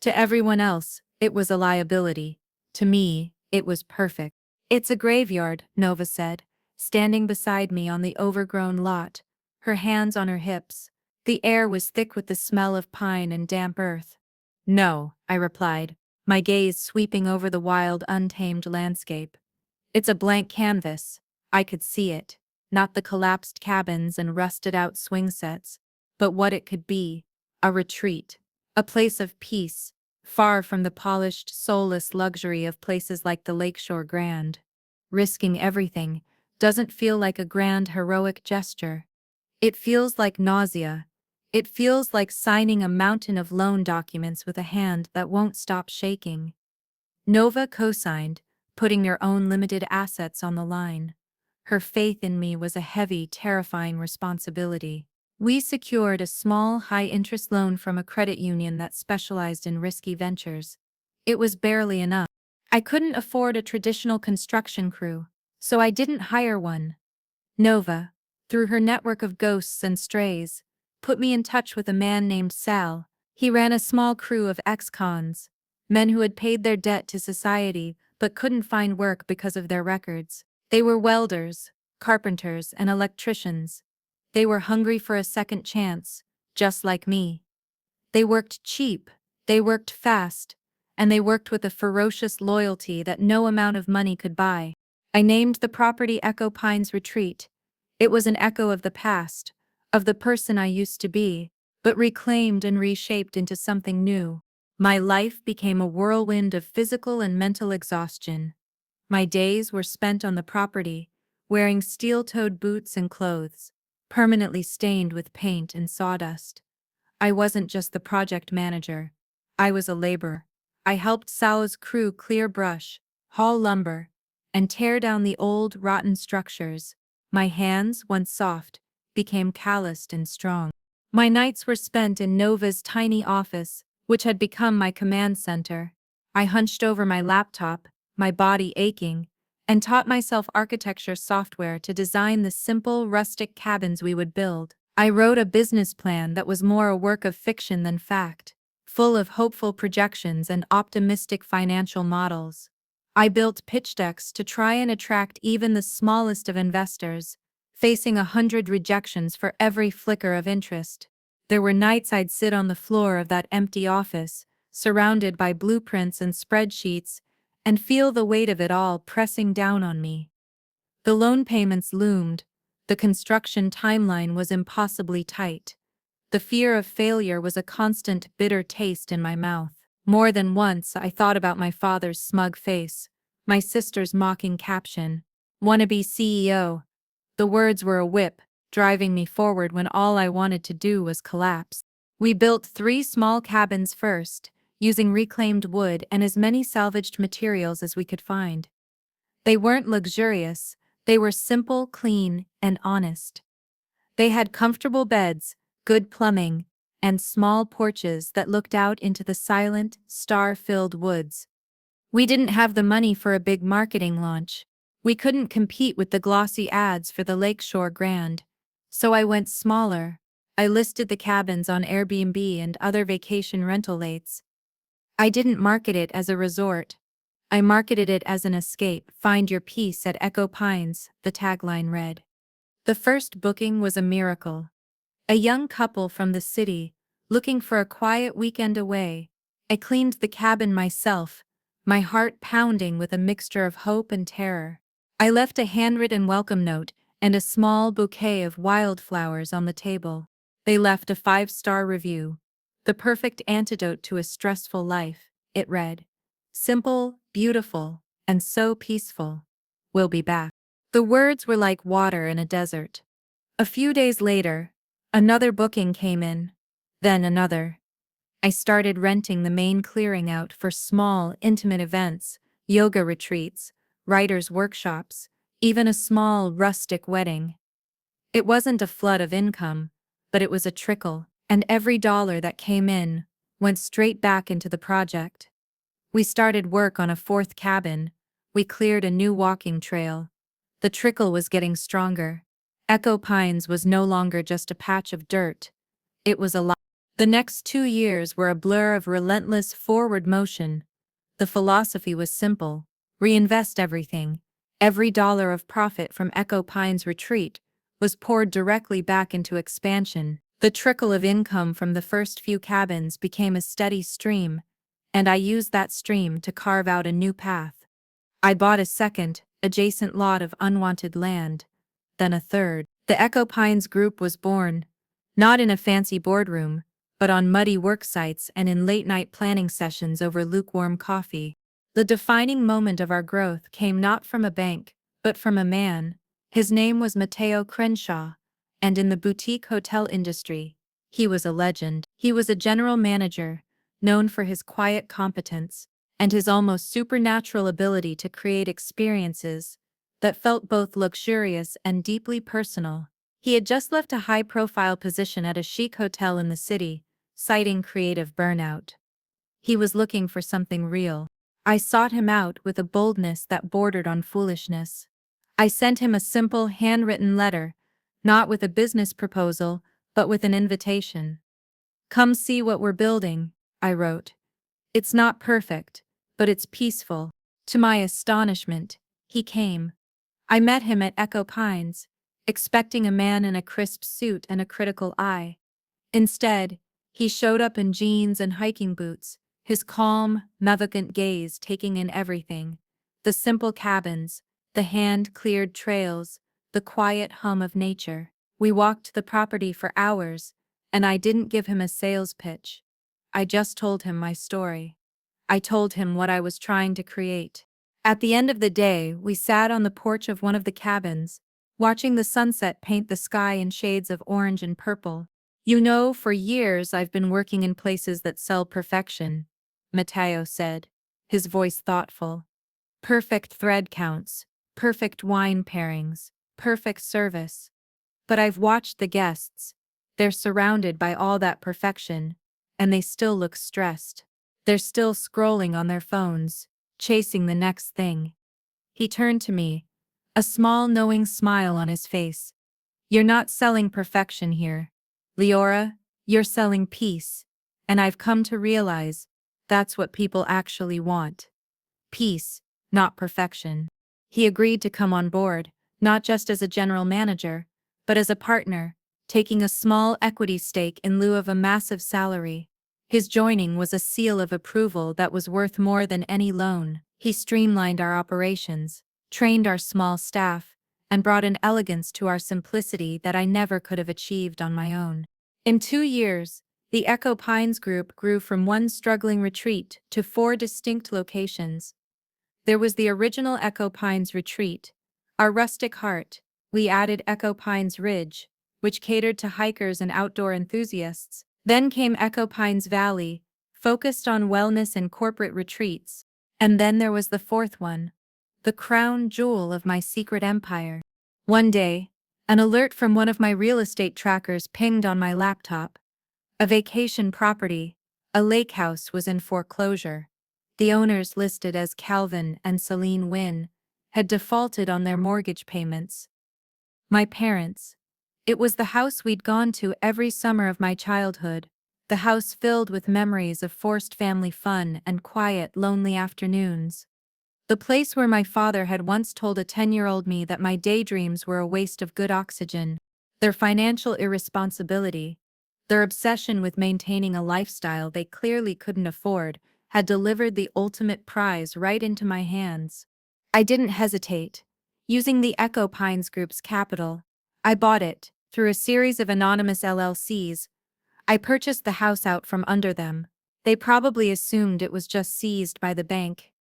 Speaker 1: To everyone else, it was a liability. To me, it was perfect. "It's a graveyard," Nova said, standing beside me on the overgrown lot, her hands on her hips. The air was thick with the smell of pine and damp earth. "No," I replied, my gaze sweeping over the wild, untamed landscape. "It's a blank canvas." I could see it, not the collapsed cabins and rusted-out swing sets, but what it could be: a retreat, a place of peace, far from the polished, soulless luxury of places like the Lakeshore Grand. Risking everything doesn't feel like a grand, heroic gesture. It feels like nausea. It feels like signing a mountain of loan documents with a hand that won't stop shaking. Nova co-signed, putting their own limited assets on the line. Her faith in me was a heavy, terrifying responsibility. We secured a small, high-interest loan from a credit union that specialized in risky ventures. It was barely enough. I couldn't afford a traditional construction crew, so I didn't hire one. Nova, through her network of ghosts and strays, put me in touch with a man named Sal. He ran a small crew of ex-cons, men who had paid their debt to society but couldn't find work because of their records. They were welders, carpenters, and electricians. They were hungry for a second chance, just like me. They worked cheap, they worked fast, and they worked with a ferocious loyalty that no amount of money could buy. I named the property Echo Pines Retreat. It was an echo of the past, of the person I used to be, but reclaimed and reshaped into something new. My life became a whirlwind of physical and mental exhaustion. My days were spent on the property, wearing steel-toed boots and clothes, permanently stained with paint and sawdust. I wasn't just the project manager. I was a laborer. I helped Sal's crew clear brush, haul lumber, and tear down the old, rotten structures. My hands, once soft, became calloused and strong. My nights were spent in Nova's tiny office, which had become my command center. I hunched over my laptop, my body aching, and taught myself architecture software to design the simple, rustic cabins we would build. I wrote a business plan that was more a work of fiction than fact, full of hopeful projections and optimistic financial models. I built pitch decks to try and attract even the smallest of investors, facing 100 rejections for every flicker of interest. There were nights I'd sit on the floor of that empty office, surrounded by blueprints and spreadsheets, and feel the weight of it all pressing down on me. The loan payments loomed. The construction timeline was impossibly tight. The fear of failure was a constant, bitter taste in my mouth. More than once, I thought about my father's smug face, my sister's mocking caption, "Wannabe CEO." The words were a whip, driving me forward when all I wanted to do was collapse. We built 3 small cabins first, using reclaimed wood and as many salvaged materials as we could find. They weren't luxurious, they were simple, clean, and honest. They had comfortable beds, good plumbing, and small porches that looked out into the silent, star-filled woods. We didn't have the money for a big marketing launch. We couldn't compete with the glossy ads for the Lakeshore Grand. So I went smaller. I listed the cabins on Airbnb and other vacation rental sites. I didn't market it as a resort. I marketed it as an escape. Find your peace at Echo Pines, the tagline read. The first booking was a miracle. A young couple from the city, looking for a quiet weekend away. I cleaned the cabin myself, my heart pounding with a mixture of hope and terror. I left a handwritten welcome note and a small bouquet of wildflowers on the table. They left a 5-star review. The perfect antidote to a stressful life, it read. Simple, beautiful, and so peaceful. We'll be back. The words were like water in a desert. A few days later, another booking came in. Then another. I started renting the main clearing out for small, intimate events, yoga retreats, writers' workshops, even a small, rustic wedding. It wasn't a flood of income, but it was a trickle, and every dollar that came in went straight back into the project. We started work on a 4th cabin. We cleared a new walking trail. The trickle was getting stronger. Echo Pines was no longer just a patch of dirt. It was alive. The next 2 years were a blur of relentless forward motion. The philosophy was simple: reinvest everything. Every dollar of profit from Echo Pines retreat was poured directly back into expansion. The trickle of income from the first few cabins became a steady stream, and I used that stream to carve out a new path. I bought a second, adjacent lot of unwanted land, then a third. The Echo Pines Group was born, not in a fancy boardroom, but on muddy work sites and in late-night planning sessions over lukewarm coffee. The defining moment of our growth came not from a bank, but from a man. His name was Mateo Crenshaw, and in the boutique hotel industry, he was a legend. He was a general manager, known for his quiet competence and his almost supernatural ability to create experiences that felt both luxurious and deeply personal. He had just left a high-profile position at a chic hotel in the city, citing creative burnout. He was looking for something real. I sought him out with a boldness that bordered on foolishness. I sent him a simple, handwritten letter, not with a business proposal, but with an invitation. "Come see what we're building," I wrote. "It's not perfect, but it's peaceful." To my astonishment, he came. I met him at Echo Pines, expecting a man in a crisp suit and a critical eye. Instead, he showed up in jeans and hiking boots, his calm, navigant gaze taking in everything: the simple cabins, the hand-cleared trails, the quiet hum of nature. We walked the property for hours, and I didn't give him a sales pitch. I just told him my story. I told him what I was trying to create. At the end of the day, we sat on the porch of one of the cabins, watching the sunset paint the sky in shades of orange and purple. "You know, for years I've been working in places that sell perfection," Mateo said, his voice thoughtful. "Perfect thread counts, perfect wine pairings, perfect service. But I've watched the guests. They're surrounded by all that perfection, and they still look stressed. They're still scrolling on their phones, chasing the next thing." He turned to me, a small knowing smile on his face. "You're not selling perfection here, Leora, you're selling peace, and I've come to realize that's what people actually want. Peace, not perfection." He agreed to come on board, not just as a general manager, but as a partner, taking a small equity stake in lieu of a massive salary. His joining was a seal of approval that was worth more than any loan. He streamlined our operations, trained our small staff, and brought an elegance to our simplicity that I never could have achieved on my own. In 2 years, the Echo Pines Group grew from one struggling retreat to 4 distinct locations. There was the original Echo Pines Retreat, our rustic heart. We added Echo Pines Ridge, which catered to hikers and outdoor enthusiasts. Then came Echo Pines Valley, focused on wellness and corporate retreats. And then there was the 4th one, the crown jewel of my secret empire. One day, an alert from one of my real estate trackers pinged on my laptop. A vacation property, a lake house, was in foreclosure. The owners, listed as Calvin and Celine Wynn, had defaulted on their mortgage payments. My parents. It was the house we'd gone to every summer of my childhood, the house filled with memories of forced family fun and quiet, lonely afternoons. The place where my father had once told a 10-year-old me that my daydreams were a waste of good oxygen. Their financial irresponsibility, their obsession with maintaining a lifestyle they clearly couldn't afford, had delivered the ultimate prize right into my hands. I didn't hesitate. Using the Echo Pines Group's capital, I bought it, through a series of anonymous LLCs. I purchased the house out from under them. They probably assumed it was just seized by the bank.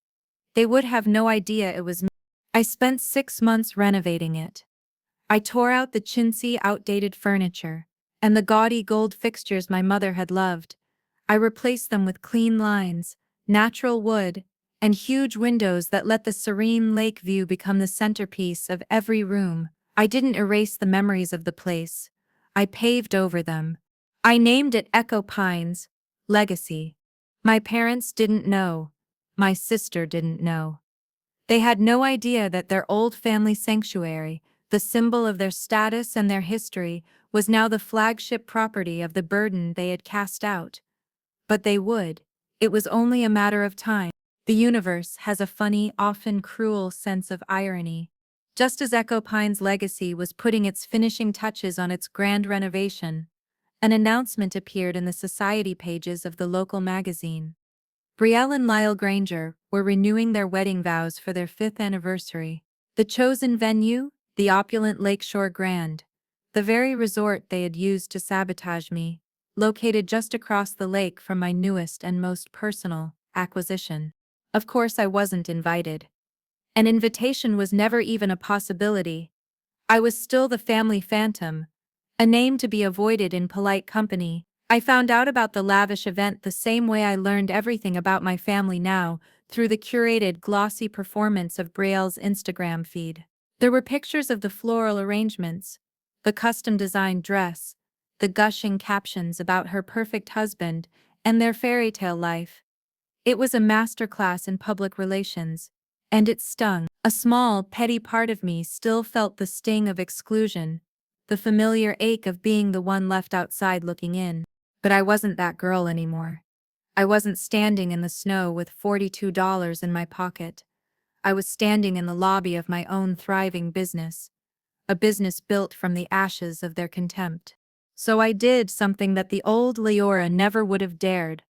Speaker 1: They would have no idea it was me. I spent 6 months renovating it. I tore out the chintzy, outdated furniture, and the gaudy gold fixtures my mother had loved. I replaced them with clean lines, natural wood, and huge windows that let the serene lake view become the centerpiece of every room. I didn't erase the memories of the place. I paved over them. I named it Echo Pines, Legacy. My parents didn't know. My sister didn't know. They had no idea that their old family sanctuary, the symbol of their status and their history, was now the flagship property of the burden they had cast out. But they would. It was only a matter of time. The universe has a funny, often cruel sense of irony. Just as Echo Pine's legacy was putting its finishing touches on its grand renovation, an announcement appeared in the society pages of the local magazine. Brielle and Lyle Granger were renewing their wedding vows for their 5th anniversary. The chosen venue, the opulent Lakeshore Grand, the very resort they had used to sabotage me, located just across the lake from my newest and most personal acquisition. Of course, I wasn't invited. An invitation was never even a possibility. I was still the family phantom, a name to be avoided in polite company. I found out about the lavish event the same way I learned everything about my family now, through the curated, glossy performance of Brielle's Instagram feed. There were pictures of the floral arrangements, the custom-designed dress, the gushing captions about her perfect husband and their fairy tale life. It was a masterclass in public relations, and it stung. A small, petty part of me still felt the sting of exclusion, the familiar ache of being the one left outside looking in. But I wasn't that girl anymore. I wasn't standing in the snow with $42 in my pocket. I was standing in the lobby of my own thriving business, a business built from the ashes of their contempt. So I did something that the old Leora never would have dared.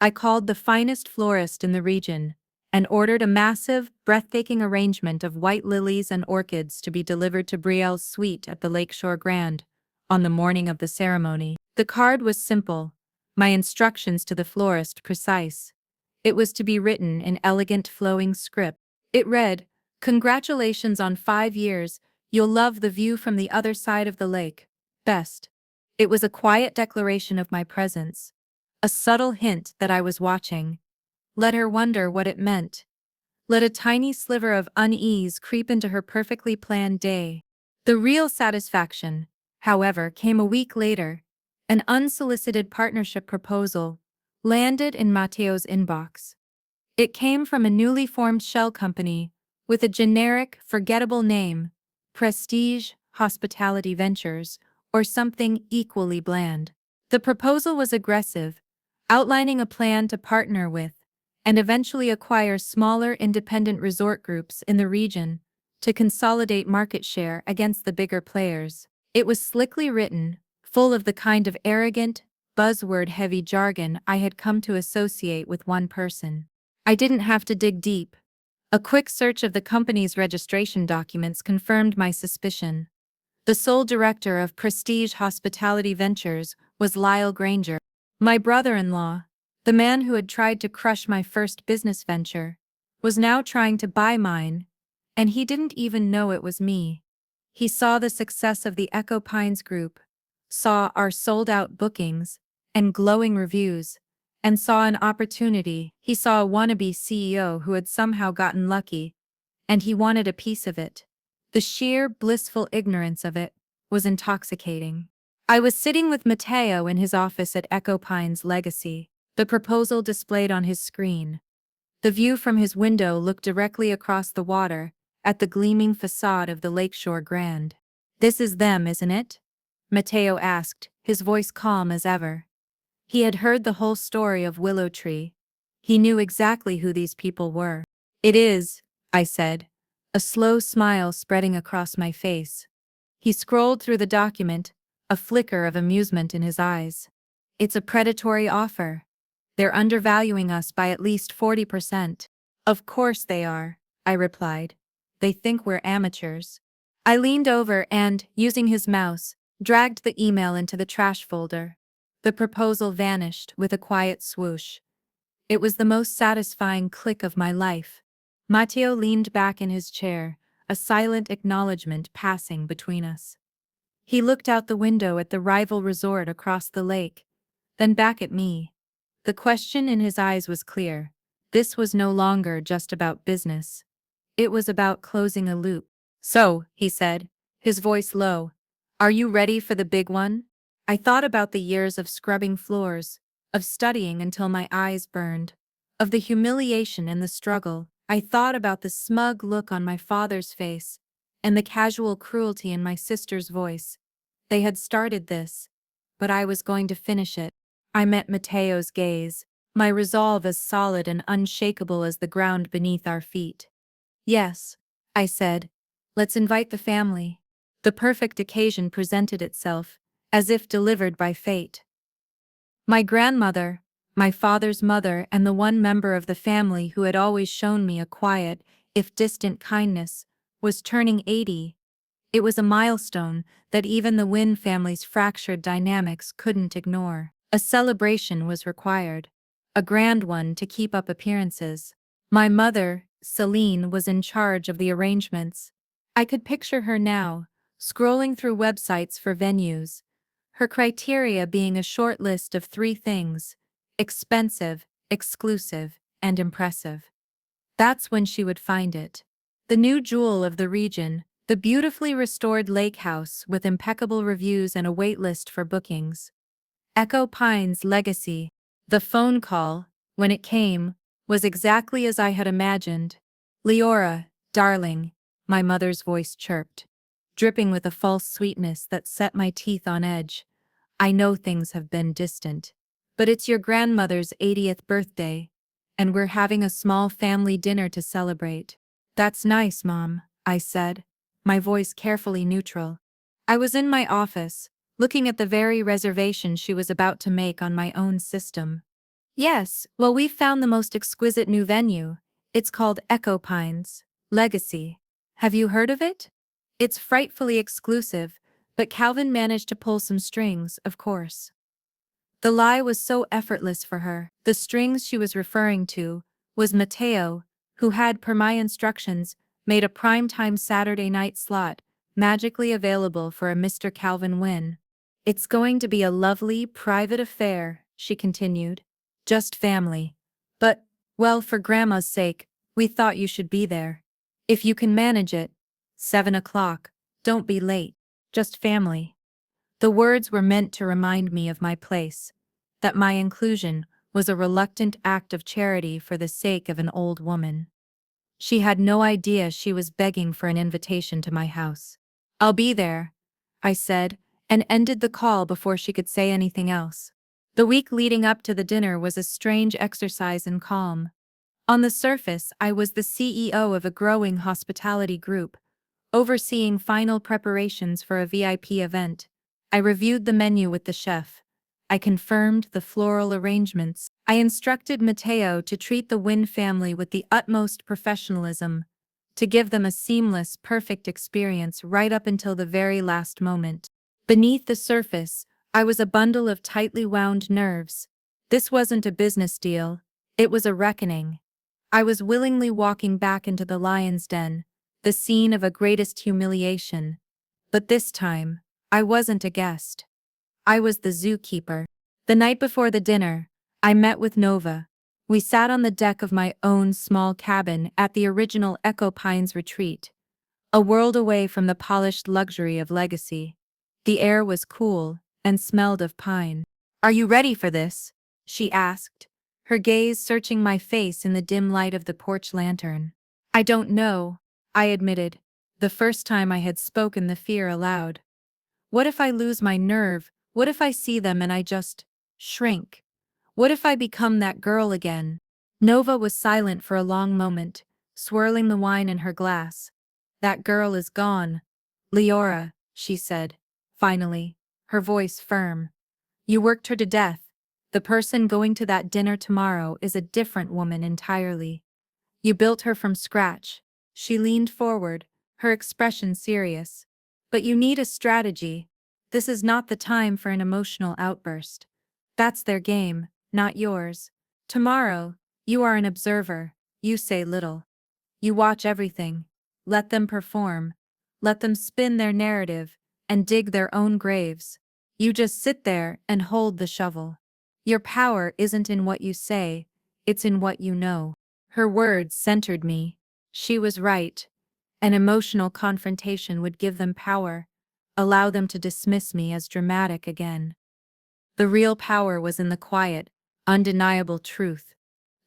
Speaker 1: I called the finest florist in the region and ordered a massive, breathtaking arrangement of white lilies and orchids to be delivered to Brielle's suite at the Lakeshore Grand on the morning of the ceremony. The card was simple, my instructions to the florist precise. It was to be written in elegant flowing script. It read, "Congratulations on 5 years, you'll love the view from the other side of the lake. Best." It was a quiet declaration of my presence, a subtle hint that I was watching. Let her wonder what it meant. Let a tiny sliver of unease creep into her perfectly planned day. The real satisfaction, however, came a week later. An unsolicited partnership proposal landed in Matteo's inbox. It came from a newly formed shell company with a generic, forgettable name, Prestige Hospitality Ventures, or something equally bland. The proposal was aggressive, outlining a plan to partner with and eventually acquire smaller independent resort groups in the region to consolidate market share against the bigger players. It was slickly written, full of the kind of arrogant, buzzword-heavy jargon I had come to associate with one person. I didn't have to dig deep. A quick search of the company's registration documents confirmed my suspicion. The sole director of Prestige Hospitality Ventures was Lyle Granger, my brother-in-law. The man who had tried to crush my first business venture was now trying to buy mine, and he didn't even know it was me. He saw the success of the Echo Pines Group, saw our sold-out bookings and glowing reviews, and saw an opportunity. He saw a wannabe CEO who had somehow gotten lucky, and he wanted a piece of it. The sheer, blissful ignorance of it was intoxicating. I was sitting with Matteo in his office at Echo Pines Legacy, the proposal displayed on his screen. The view from his window looked directly across the water, at the gleaming facade of the Lakeshore Grand. "This is them, isn't it?" Matteo asked, his voice calm as ever. He had heard the whole story of Willow Tree. He knew exactly who these people were. "It is," I said, a slow smile spreading across my face. He scrolled through the document, a flicker of amusement in his eyes. It's a predatory offer. They're undervaluing us by at least 40%. Of course they are, I replied. They think we're amateurs. I leaned over and, using his mouse, dragged the email into the trash folder. The proposal vanished with a quiet swoosh. It was the most satisfying click of my life. Matteo leaned back in his chair, a silent acknowledgement passing between us. He looked out the window at the rival resort across the lake, then back at me. The question in his eyes was clear. This was no longer just about business. It was about closing a loop. So, he said, his voice low, are you ready for the big one? I thought about the years of scrubbing floors, of studying until my eyes burned, of the humiliation and the struggle. I thought about the smug look on my father's face, and the casual cruelty in my sister's voice. They had started this, but I was going to finish it. I met Matteo's gaze, my resolve as solid and unshakable as the ground beneath our feet. Yes, I said, let's invite the family. The perfect occasion presented itself, as if delivered by fate. My grandmother, my father's mother, and the one member of the family who had always shown me a quiet, if distant kindness, was turning 80. It was a milestone that even the Wynn family's fractured dynamics couldn't ignore. A celebration was required, a grand one to keep up appearances. My mother, Celine, was in charge of the arrangements. I could picture her now, scrolling through websites for venues, her criteria being a short list of 3 things: expensive, exclusive, and impressive. That's when she would find it. The new jewel of the region, the beautifully restored lake house with impeccable reviews and a wait list for bookings. Echo Pine's legacy. The phone call, when it came, was exactly as I had imagined. Leora, darling, my mother's voice chirped, dripping with a false sweetness that set my teeth on edge. I know things have been distant, but it's your grandmother's 80th birthday, and we're having a small family dinner to celebrate. That's nice, Mom, I said, my voice carefully neutral. I was in my office, looking at the very reservation she was about to make on my own system. Yes, well, we've found the most exquisite new venue. It's called Echo Pines Legacy. Have you heard of it? It's frightfully exclusive, but Calvin managed to pull some strings, of course. The lie was so effortless for her. The strings she was referring to was Matteo, who had, per my instructions, made a prime-time Saturday night slot, magically available for a Mr. Calvin Wynn. It's going to be a lovely, private affair, she continued. Just family. But, well, for Grandma's sake, we thought you should be there. If you can manage it. 7 o'clock. Don't be late. Just family. The words were meant to remind me of my place, that my inclusion was a reluctant act of charity for the sake of an old woman. She had no idea she was begging for an invitation to my house. I'll be there, I said, and ended the call before she could say anything else. The week leading up to the dinner was a strange exercise in calm. On the surface, I was the CEO of a growing hospitality group, overseeing final preparations for a VIP event. I reviewed the menu with the chef. I confirmed the floral arrangements. I instructed Matteo to treat the Wynn family with the utmost professionalism, to give them a seamless, perfect experience right up until the very last moment. Beneath the surface, I was a bundle of tightly wound nerves. This wasn't a business deal. It was a reckoning. I was willingly walking back into the lion's den, the scene of a greatest humiliation. But this time, I wasn't a guest. I was the zookeeper. The night before the dinner, I met with Nova. We sat on the deck of my own small cabin at the original Echo Pines retreat, a world away from the polished luxury of Legacy. The air was cool and smelled of pine. Are you ready for this? She asked, her gaze searching my face in the dim light of the porch lantern. I don't know, I admitted, the first time I had spoken the fear aloud. What if I lose my nerve? What if I see them and I just shrink? What if I become that girl again? Nova was silent for a long moment, swirling the wine in her glass. That girl is gone. Leora, she said, finally, her voice firm. You worked her to death. The person going to that dinner tomorrow is a different woman entirely. You built her from scratch. She leaned forward, her expression serious. But you need a strategy. This is not the time for an emotional outburst. That's their game, not yours. Tomorrow, you are an observer. You say little. You watch everything. Let them perform. Let them spin their narrative and dig their own graves. You just sit there and hold the shovel. Your power isn't in what you say, it's in what you know. Her words centered me. She was right. An emotional confrontation would give them power, allow them to dismiss me as dramatic again. The real power was in the quiet, undeniable truth.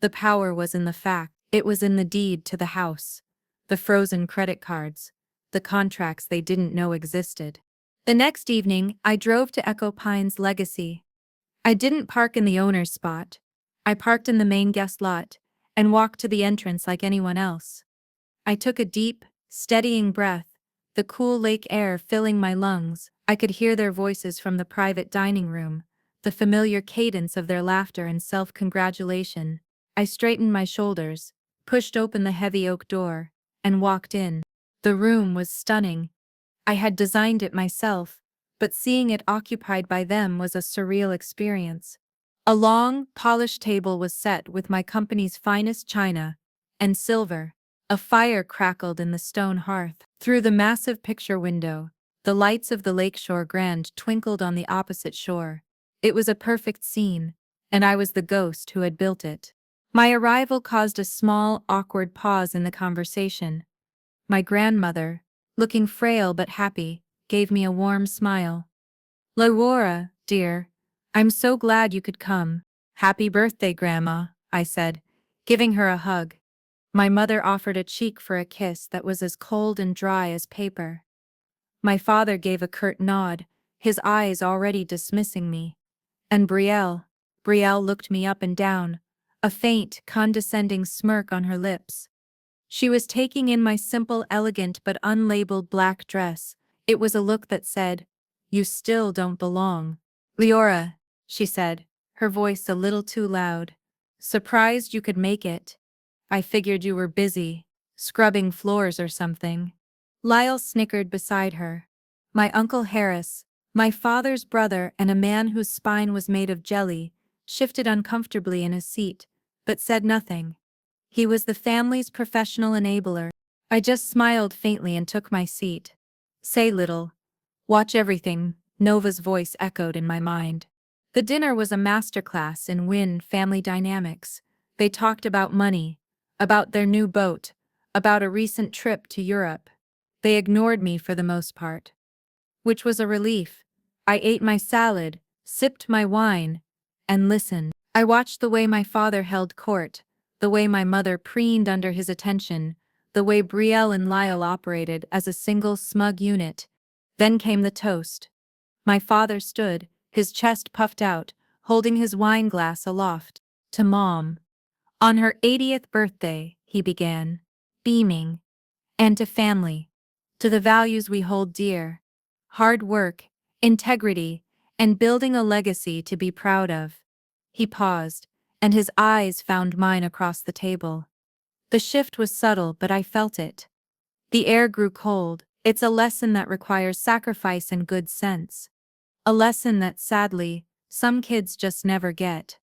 Speaker 1: The power was in the fact, it was in the deed to the house, the frozen credit cards, the contracts they didn't know existed. The next evening, I drove to Echo Pine's Legacy. I didn't park in the owner's spot. I parked in the main guest lot and walked to the entrance like anyone else. I took a deep, steadying breath, the cool lake air filling my lungs. I could hear their voices from the private dining room, the familiar cadence of their laughter and self-congratulation. I straightened my shoulders, pushed open the heavy oak door, and walked in. The room was stunning. I had designed it myself, but seeing it occupied by them was a surreal experience. A long, polished table was set with my company's finest china and silver. A fire crackled in the stone hearth. Through the massive picture window, the lights of the lakeshore grand twinkled on the opposite shore. It was a perfect scene, and I was the ghost who had built it. My arrival caused a small, awkward pause in the conversation. My grandmother, looking frail but happy, gave me a warm smile. Laura, dear, I'm so glad you could come. Happy birthday, Grandma, I said, giving her a hug. My mother offered a cheek for a kiss that was as cold and dry as paper. My father gave a curt nod, his eyes already dismissing me. And Brielle looked me up and down, a faint, condescending smirk on her lips. She was taking in my simple, elegant but unlabeled black dress. It was a look that said, "You still don't belong." "Leora," she said, her voice a little too loud. "Surprised you could make it. I figured you were busy, scrubbing floors or something." Lyle snickered beside her. My Uncle Harris, my father's brother and a man whose spine was made of jelly, shifted uncomfortably in his seat, but said nothing. He was the family's professional enabler. I just smiled faintly and took my seat. "Say little. Watch everything," Nova's voice echoed in my mind. The dinner was a masterclass in Win family dynamics. They talked about money, about their new boat, about a recent trip to Europe. They ignored me for the most part, which was a relief. I ate my salad, sipped my wine, and listened. I watched the way my father held court, the way my mother preened under his attention, the way Brielle and Lyle operated as a single smug unit. Then came the toast. My father stood, his chest puffed out, holding his wine glass aloft. "To Mom. On her 80th birthday," he began, beaming. "And to family. To the values we hold dear. Hard work, integrity, and building a legacy to be proud of." He paused, and his eyes found mine across the table. The shift was subtle, but I felt it. The air grew cold. It's a lesson that requires sacrifice and good sense. A lesson that, sadly, some kids just never get.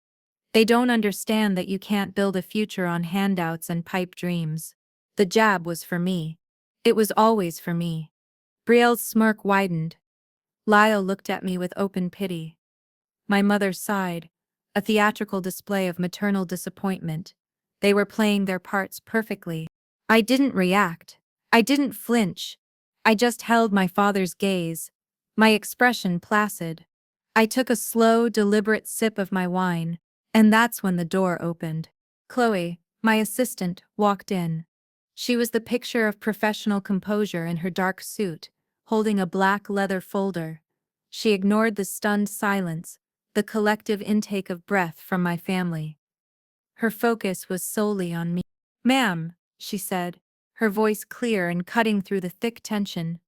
Speaker 1: They don't understand that you can't build a future on handouts and pipe dreams. The jab was for me. It was always for me. Brielle's smirk widened. Lyle looked at me with open pity. My mother sighed, a theatrical display of maternal disappointment. They were playing their parts perfectly. I didn't react. I didn't flinch. I just held my father's gaze, my expression placid. I took a slow, deliberate sip of my wine, and that's when the door opened. Chloe, my assistant, walked in. She was the picture of professional composure in her dark suit, holding a black leather folder. She ignored the stunned silence, the collective intake of breath from my family. Her focus was solely on me. "Ma'am," she said, her voice clear and cutting through the thick tension.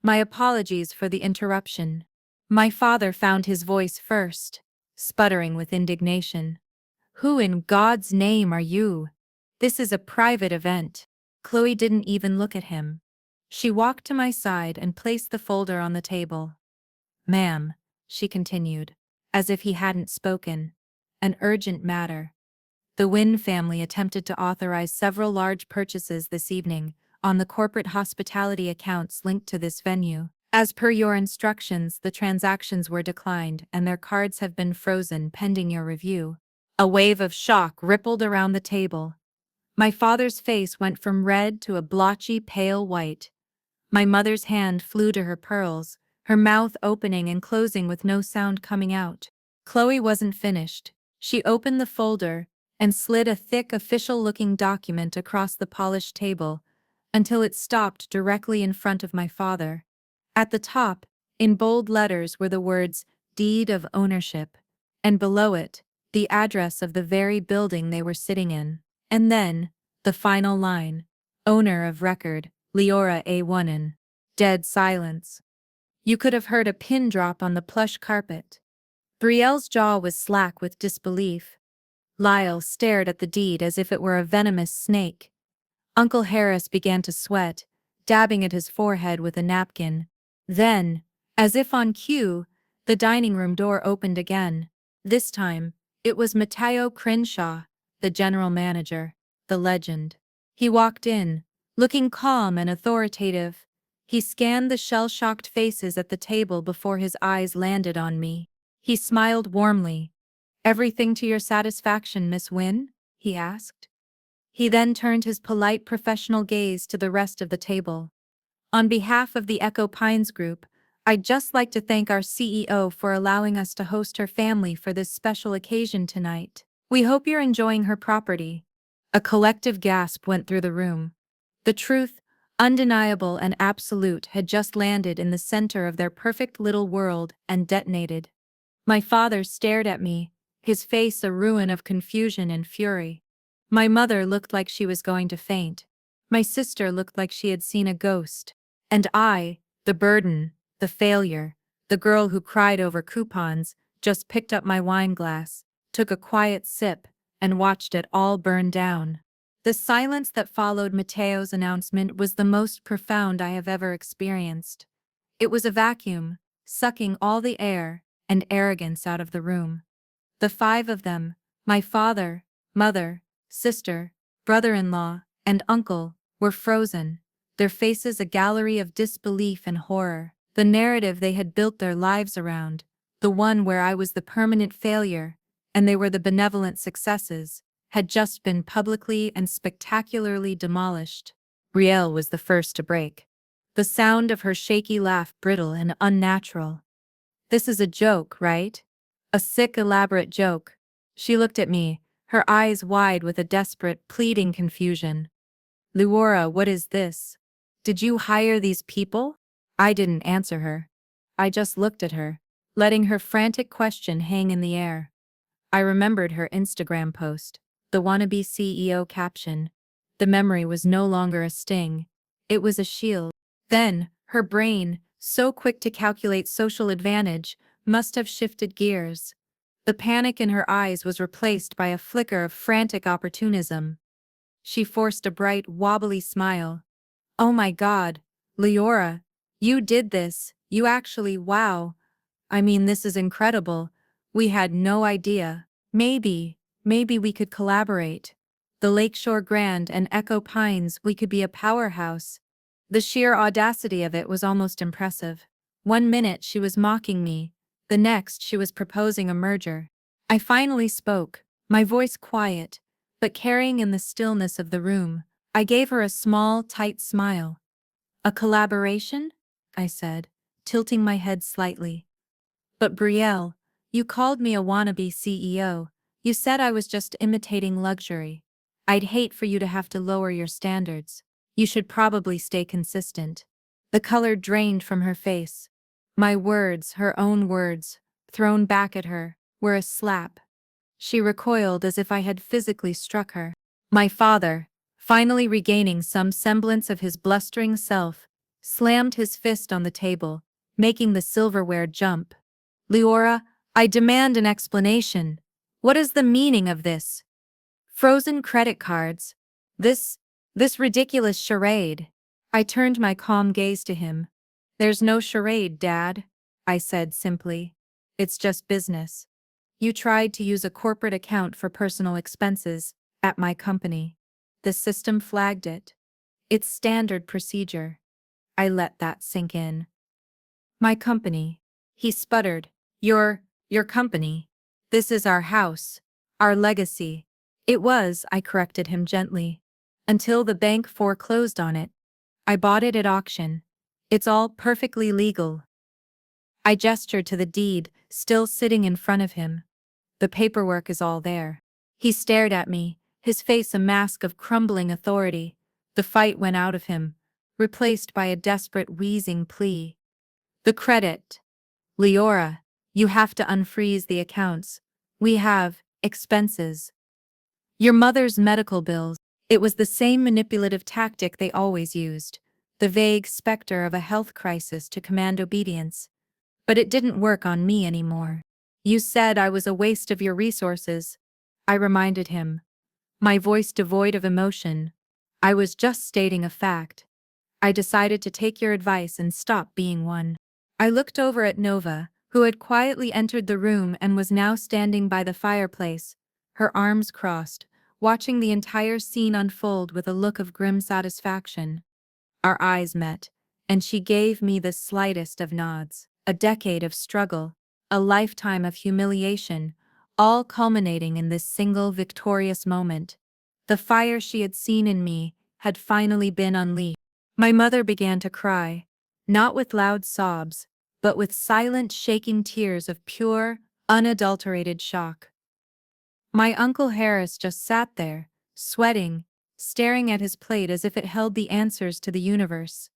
Speaker 1: My apologies for the interruption. My father found his voice first, sputtering with indignation. Who in God's name are you? This is a private event. Chloe didn't even look at him. She walked to my side and placed the folder on the table. Ma'am, she continued, as if he hadn't spoken. An urgent matter. The Wynn family attempted to authorize several large purchases this evening on the corporate hospitality accounts linked to this venue. As per your instructions, the transactions were declined and their cards have been frozen pending your review. A wave of shock rippled around the table. My father's face went from red to a blotchy pale white. My mother's hand flew to her pearls, her mouth opening and closing with no sound coming out. Chloe wasn't finished. She opened the folder and slid a thick official-looking document across the polished table until it stopped directly in front of my father. At the top, in bold letters, were the words, Deed of Ownership, and below it, the address of the very building they were sitting in. And then, the final line, Owner of Record, Leora A. Wonnen. Dead silence. You could have heard a pin drop on the plush carpet. Brielle's jaw was slack with disbelief. Lyle stared at the deed as if it were a venomous snake. Uncle Harris began to sweat, dabbing at his forehead with a napkin. Then, as if on cue, the dining room door opened again. This time, it was Matteo Crenshaw, the general manager, the legend. He walked in, looking calm and authoritative. He scanned the shell-shocked faces at the table before his eyes landed on me. He smiled warmly. Everything to your satisfaction, Miss Wynn? He asked. He then turned his polite professional gaze to the rest of the table. On behalf of the Echo Pines Group, I'd just like to thank our CEO for allowing us to host her family for this special occasion tonight. We hope you're enjoying her property. A collective gasp went through the room. The truth, undeniable and absolute, had just landed in the center of their perfect little world and detonated. My father stared at me, his face a ruin of confusion and fury. My mother looked like she was going to faint. My sister looked like she had seen a ghost. And I, the burden, the failure, the girl who cried over coupons, just picked up my wine glass, took a quiet sip, and watched it all burn down. The silence that followed Matteo's announcement was the most profound I have ever experienced. It was a vacuum, sucking all the air and arrogance out of the room. The five of them, my father, mother, sister, brother-in-law, and uncle, were frozen, their faces a gallery of disbelief and horror. The narrative they had built their lives around, the one where I was the permanent failure, and they were the benevolent successes, had just been publicly and spectacularly demolished. Brielle was the first to break. The sound of her shaky laugh brittle and unnatural. This is a joke, right? A sick, elaborate joke. She looked at me, her eyes wide with a desperate, pleading confusion. Leora, what is this? Did you hire these people? I didn't answer her. I just looked at her, letting her frantic question hang in the air. I remembered her Instagram post, the wannabe CEO caption. The memory was no longer a sting. It was a shield. Then, her brain, so quick to calculate social advantage, must have shifted gears. The panic in her eyes was replaced by a flicker of frantic opportunism. She forced a bright, wobbly smile. Oh my God, Leora, you did this, you actually, wow. I mean, this is incredible. We had no idea. Maybe we could collaborate. The Lakeshore Grand and Echo Pines, we could be a powerhouse. The sheer audacity of it was almost impressive. 1 minute she was mocking me, the next she was proposing a merger. I finally spoke, my voice quiet, but carrying in the stillness of the room. I gave her a small, tight smile. A collaboration? I said, tilting my head slightly. But Brielle, you called me a wannabe CEO. You said I was just imitating luxury. I'd hate for you to have to lower your standards. You should probably stay consistent. The color drained from her face. My words, her own words, thrown back at her, were a slap. She recoiled as if I had physically struck her. My father, finally regaining some semblance of his blustering self, slammed his fist on the table, making the silverware jump. Leora, I demand an explanation. What is the meaning of this? Frozen credit cards. This, this ridiculous charade. I turned my calm gaze to him. There's no charade, Dad, I said simply. It's just business. You tried to use a corporate account for personal expenses at my company. The system flagged it. It's standard procedure. I let that sink in. My company. He sputtered. Your company. This is our house. Our legacy. It was, I corrected him gently. Until the bank foreclosed on it. I bought it at auction. It's all perfectly legal. I gestured to the deed, still sitting in front of him. The paperwork is all there. He stared at me, his face a mask of crumbling authority. The fight went out of him, replaced by a desperate wheezing plea. The credit. Leora, you have to unfreeze the accounts. We have expenses. Your mother's medical bills. It was the same manipulative tactic they always used, the vague specter of a health crisis to command obedience. But it didn't work on me anymore. You said I was a waste of your resources, I reminded him, my voice devoid of emotion. I was just stating a fact. I decided to take your advice and stop being one. I looked over at Nova, who had quietly entered the room and was now standing by the fireplace, her arms crossed, watching the entire scene unfold with a look of grim satisfaction. Our eyes met, and she gave me the slightest of nods. A decade of struggle, a lifetime of humiliation, all culminating in this single victorious moment. The fire she had seen in me had finally been unleashed. My mother began to cry, not with loud sobs, but with silent shaking tears of pure, unadulterated shock. My Uncle Harris just sat there, sweating, staring at his plate as if it held the answers to the universe.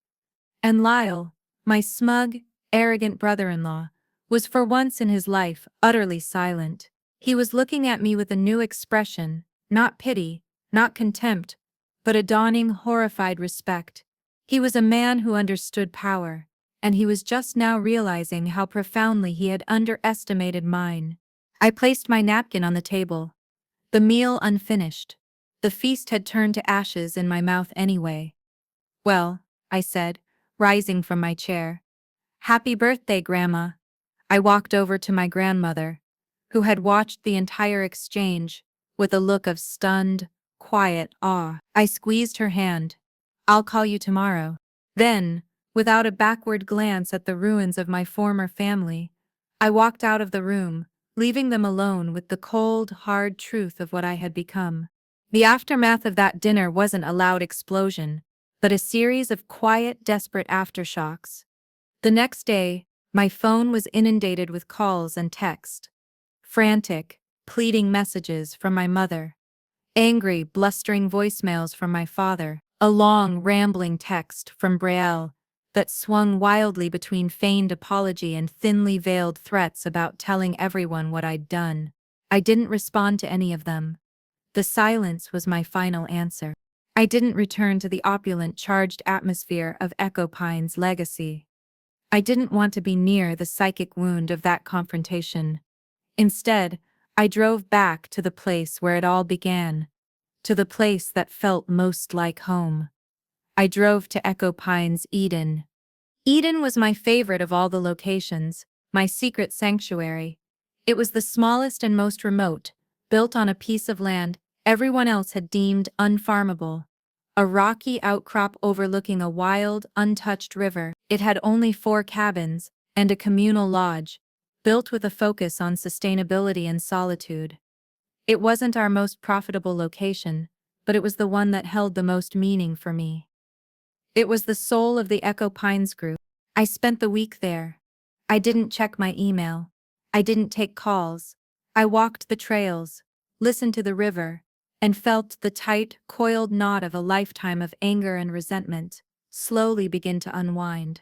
Speaker 1: And Lyle, my smug, arrogant brother-in-law, was for once in his life utterly silent. He was looking at me with a new expression, not pity, not contempt, but a dawning horrified respect. He was a man who understood power, and he was just now realizing how profoundly he had underestimated mine. I placed my napkin on the table, the meal unfinished. The feast had turned to ashes in my mouth anyway. Well, I said, rising from my chair. Happy birthday, Grandma. I walked over to my grandmother, who had watched the entire exchange with a look of stunned, quiet awe. I squeezed her hand. I'll call you tomorrow. Then, without a backward glance at the ruins of my former family, I walked out of the room, leaving them alone with the cold, hard truth of what I had become. The aftermath of that dinner wasn't a loud explosion, but a series of quiet, desperate aftershocks. The next day, my phone was inundated with calls and texts. Frantic, pleading messages from my mother. Angry, blustering voicemails from my father. A long, rambling text from Betrayal that swung wildly between feigned apology and thinly veiled threats about telling everyone what I'd done. I didn't respond to any of them. The silence was my final answer. I didn't return to the opulent, charged atmosphere of Echo Pine's legacy. I didn't want to be near the psychic wound of that confrontation. Instead, I drove back to the place where it all began, to the place that felt most like home. I drove to Echo Pine's Eden. Eden was my favorite of all the locations, my secret sanctuary. It was the smallest and most remote, built on a piece of land everyone else had deemed unfarmable. A rocky outcrop overlooking a wild, untouched river. It had only 4 cabins and a communal lodge, built with a focus on sustainability and solitude. It wasn't our most profitable location, but it was the one that held the most meaning for me. It was the soul of the Echo Pines group. I spent the week there. I didn't check my email. I didn't take calls. I walked the trails, listened to the river, and felt the tight, coiled knot of a lifetime of anger and resentment slowly begin to unwind.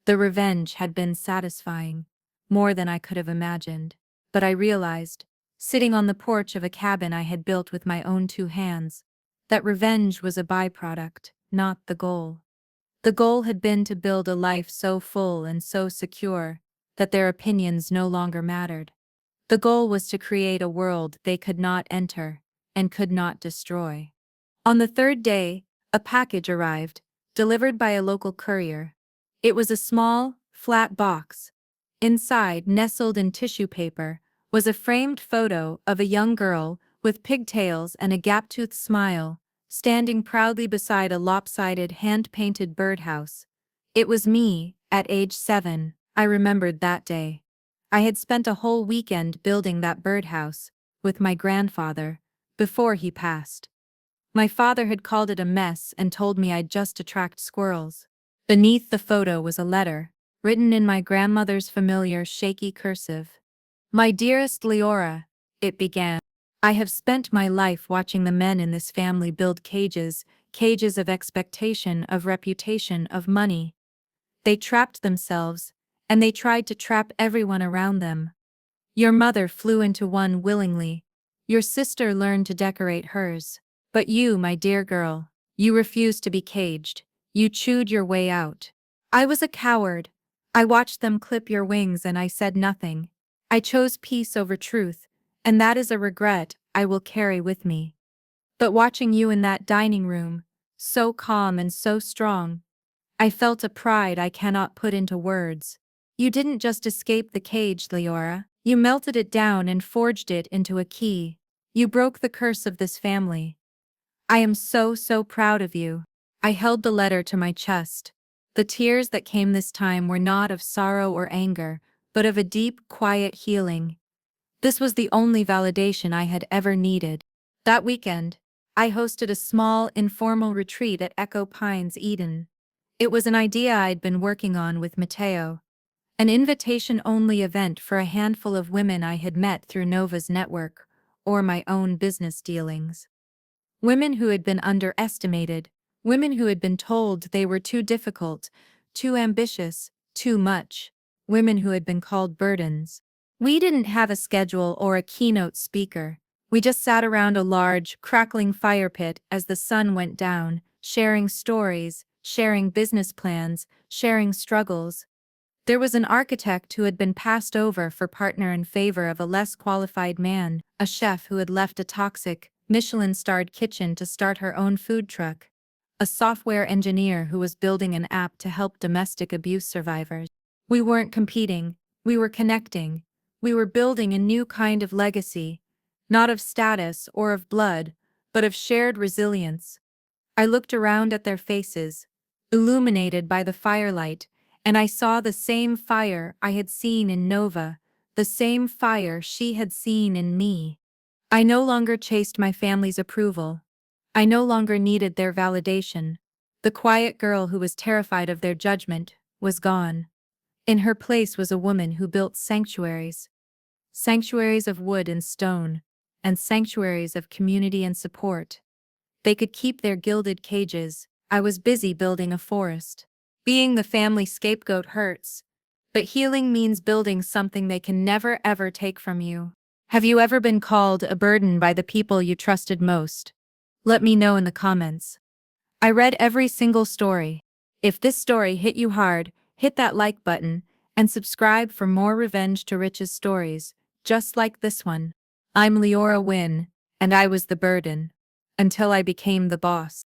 Speaker 1: The revenge had been satisfying, more than I could have imagined, but I realized, sitting on the porch of a cabin I had built with my own 2 hands, that revenge was a byproduct, not the goal. The goal had been to build a life so full and so secure that their opinions no longer mattered. The goal was to create a world they could not enter and could not destroy. On the third day, a package arrived, delivered by a local courier. It was a small, flat box. Inside, nestled in tissue paper, was a framed photo of a young girl with pigtails and a gap-toothed smile, standing proudly beside a lopsided hand-painted birdhouse. It was me, at age 7, I remembered that day. I had spent a whole weekend building that birdhouse, with my grandfather, before he passed. My father had called it a mess and told me I'd just attract squirrels. Beneath the photo was a letter, written in my grandmother's familiar shaky cursive. My dearest Leora, it began. I have spent my life watching the men in this family build cages, cages of expectation, of reputation, of money. They trapped themselves, and they tried to trap everyone around them. Your mother flew into one willingly. Your sister learned to decorate hers. But you, my dear girl, you refused to be caged. You chewed your way out. I was a coward. I watched them clip your wings and I said nothing. I chose peace over truth, and that is a regret I will carry with me. But watching you in that dining room, so calm and so strong, I felt a pride I cannot put into words. You didn't just escape the cage, Leora. You melted it down and forged it into a key. You broke the curse of this family. I am so proud of you. I held the letter to my chest. The tears that came this time were not of sorrow or anger, but of a deep, quiet healing. This was the only validation I had ever needed. That weekend, I hosted a small, informal retreat at Echo Pines, Eden. It was an idea I'd been working on with Matteo. An invitation-only event for a handful of women I had met through Nova's network, or my own business dealings. Women who had been underestimated, women who had been told they were too difficult, too ambitious, too much, women who had been called burdens. We didn't have a schedule or a keynote speaker. We just sat around a large, crackling fire pit as the sun went down, sharing stories, sharing business plans, sharing struggles. There was an architect who had been passed over for partner in favor of a less qualified man, a chef who had left a toxic, Michelin-starred kitchen to start her own food truck, a software engineer who was building an app to help domestic abuse survivors. We weren't competing, we were connecting. We were building a new kind of legacy, not of status or of blood, but of shared resilience. I looked around at their faces, illuminated by the firelight, and I saw the same fire I had seen in Nova, the same fire she had seen in me. I no longer chased my family's approval. I no longer needed their validation. The quiet girl who was terrified of their judgment was gone. In her place was a woman who built sanctuaries. Sanctuaries of wood and stone, and sanctuaries of community and support. They could keep their gilded cages. I was busy building a forest. Being the family scapegoat hurts, but healing means building something they can never ever take from you. Have you ever been called a burden by the people you trusted most? Let me know in the comments. I read every single story. If this story hit you hard, hit that like button, and subscribe for more Revenge to Riches stories, just like this one. I'm Leora Wynn, and I was the burden, until I became the boss.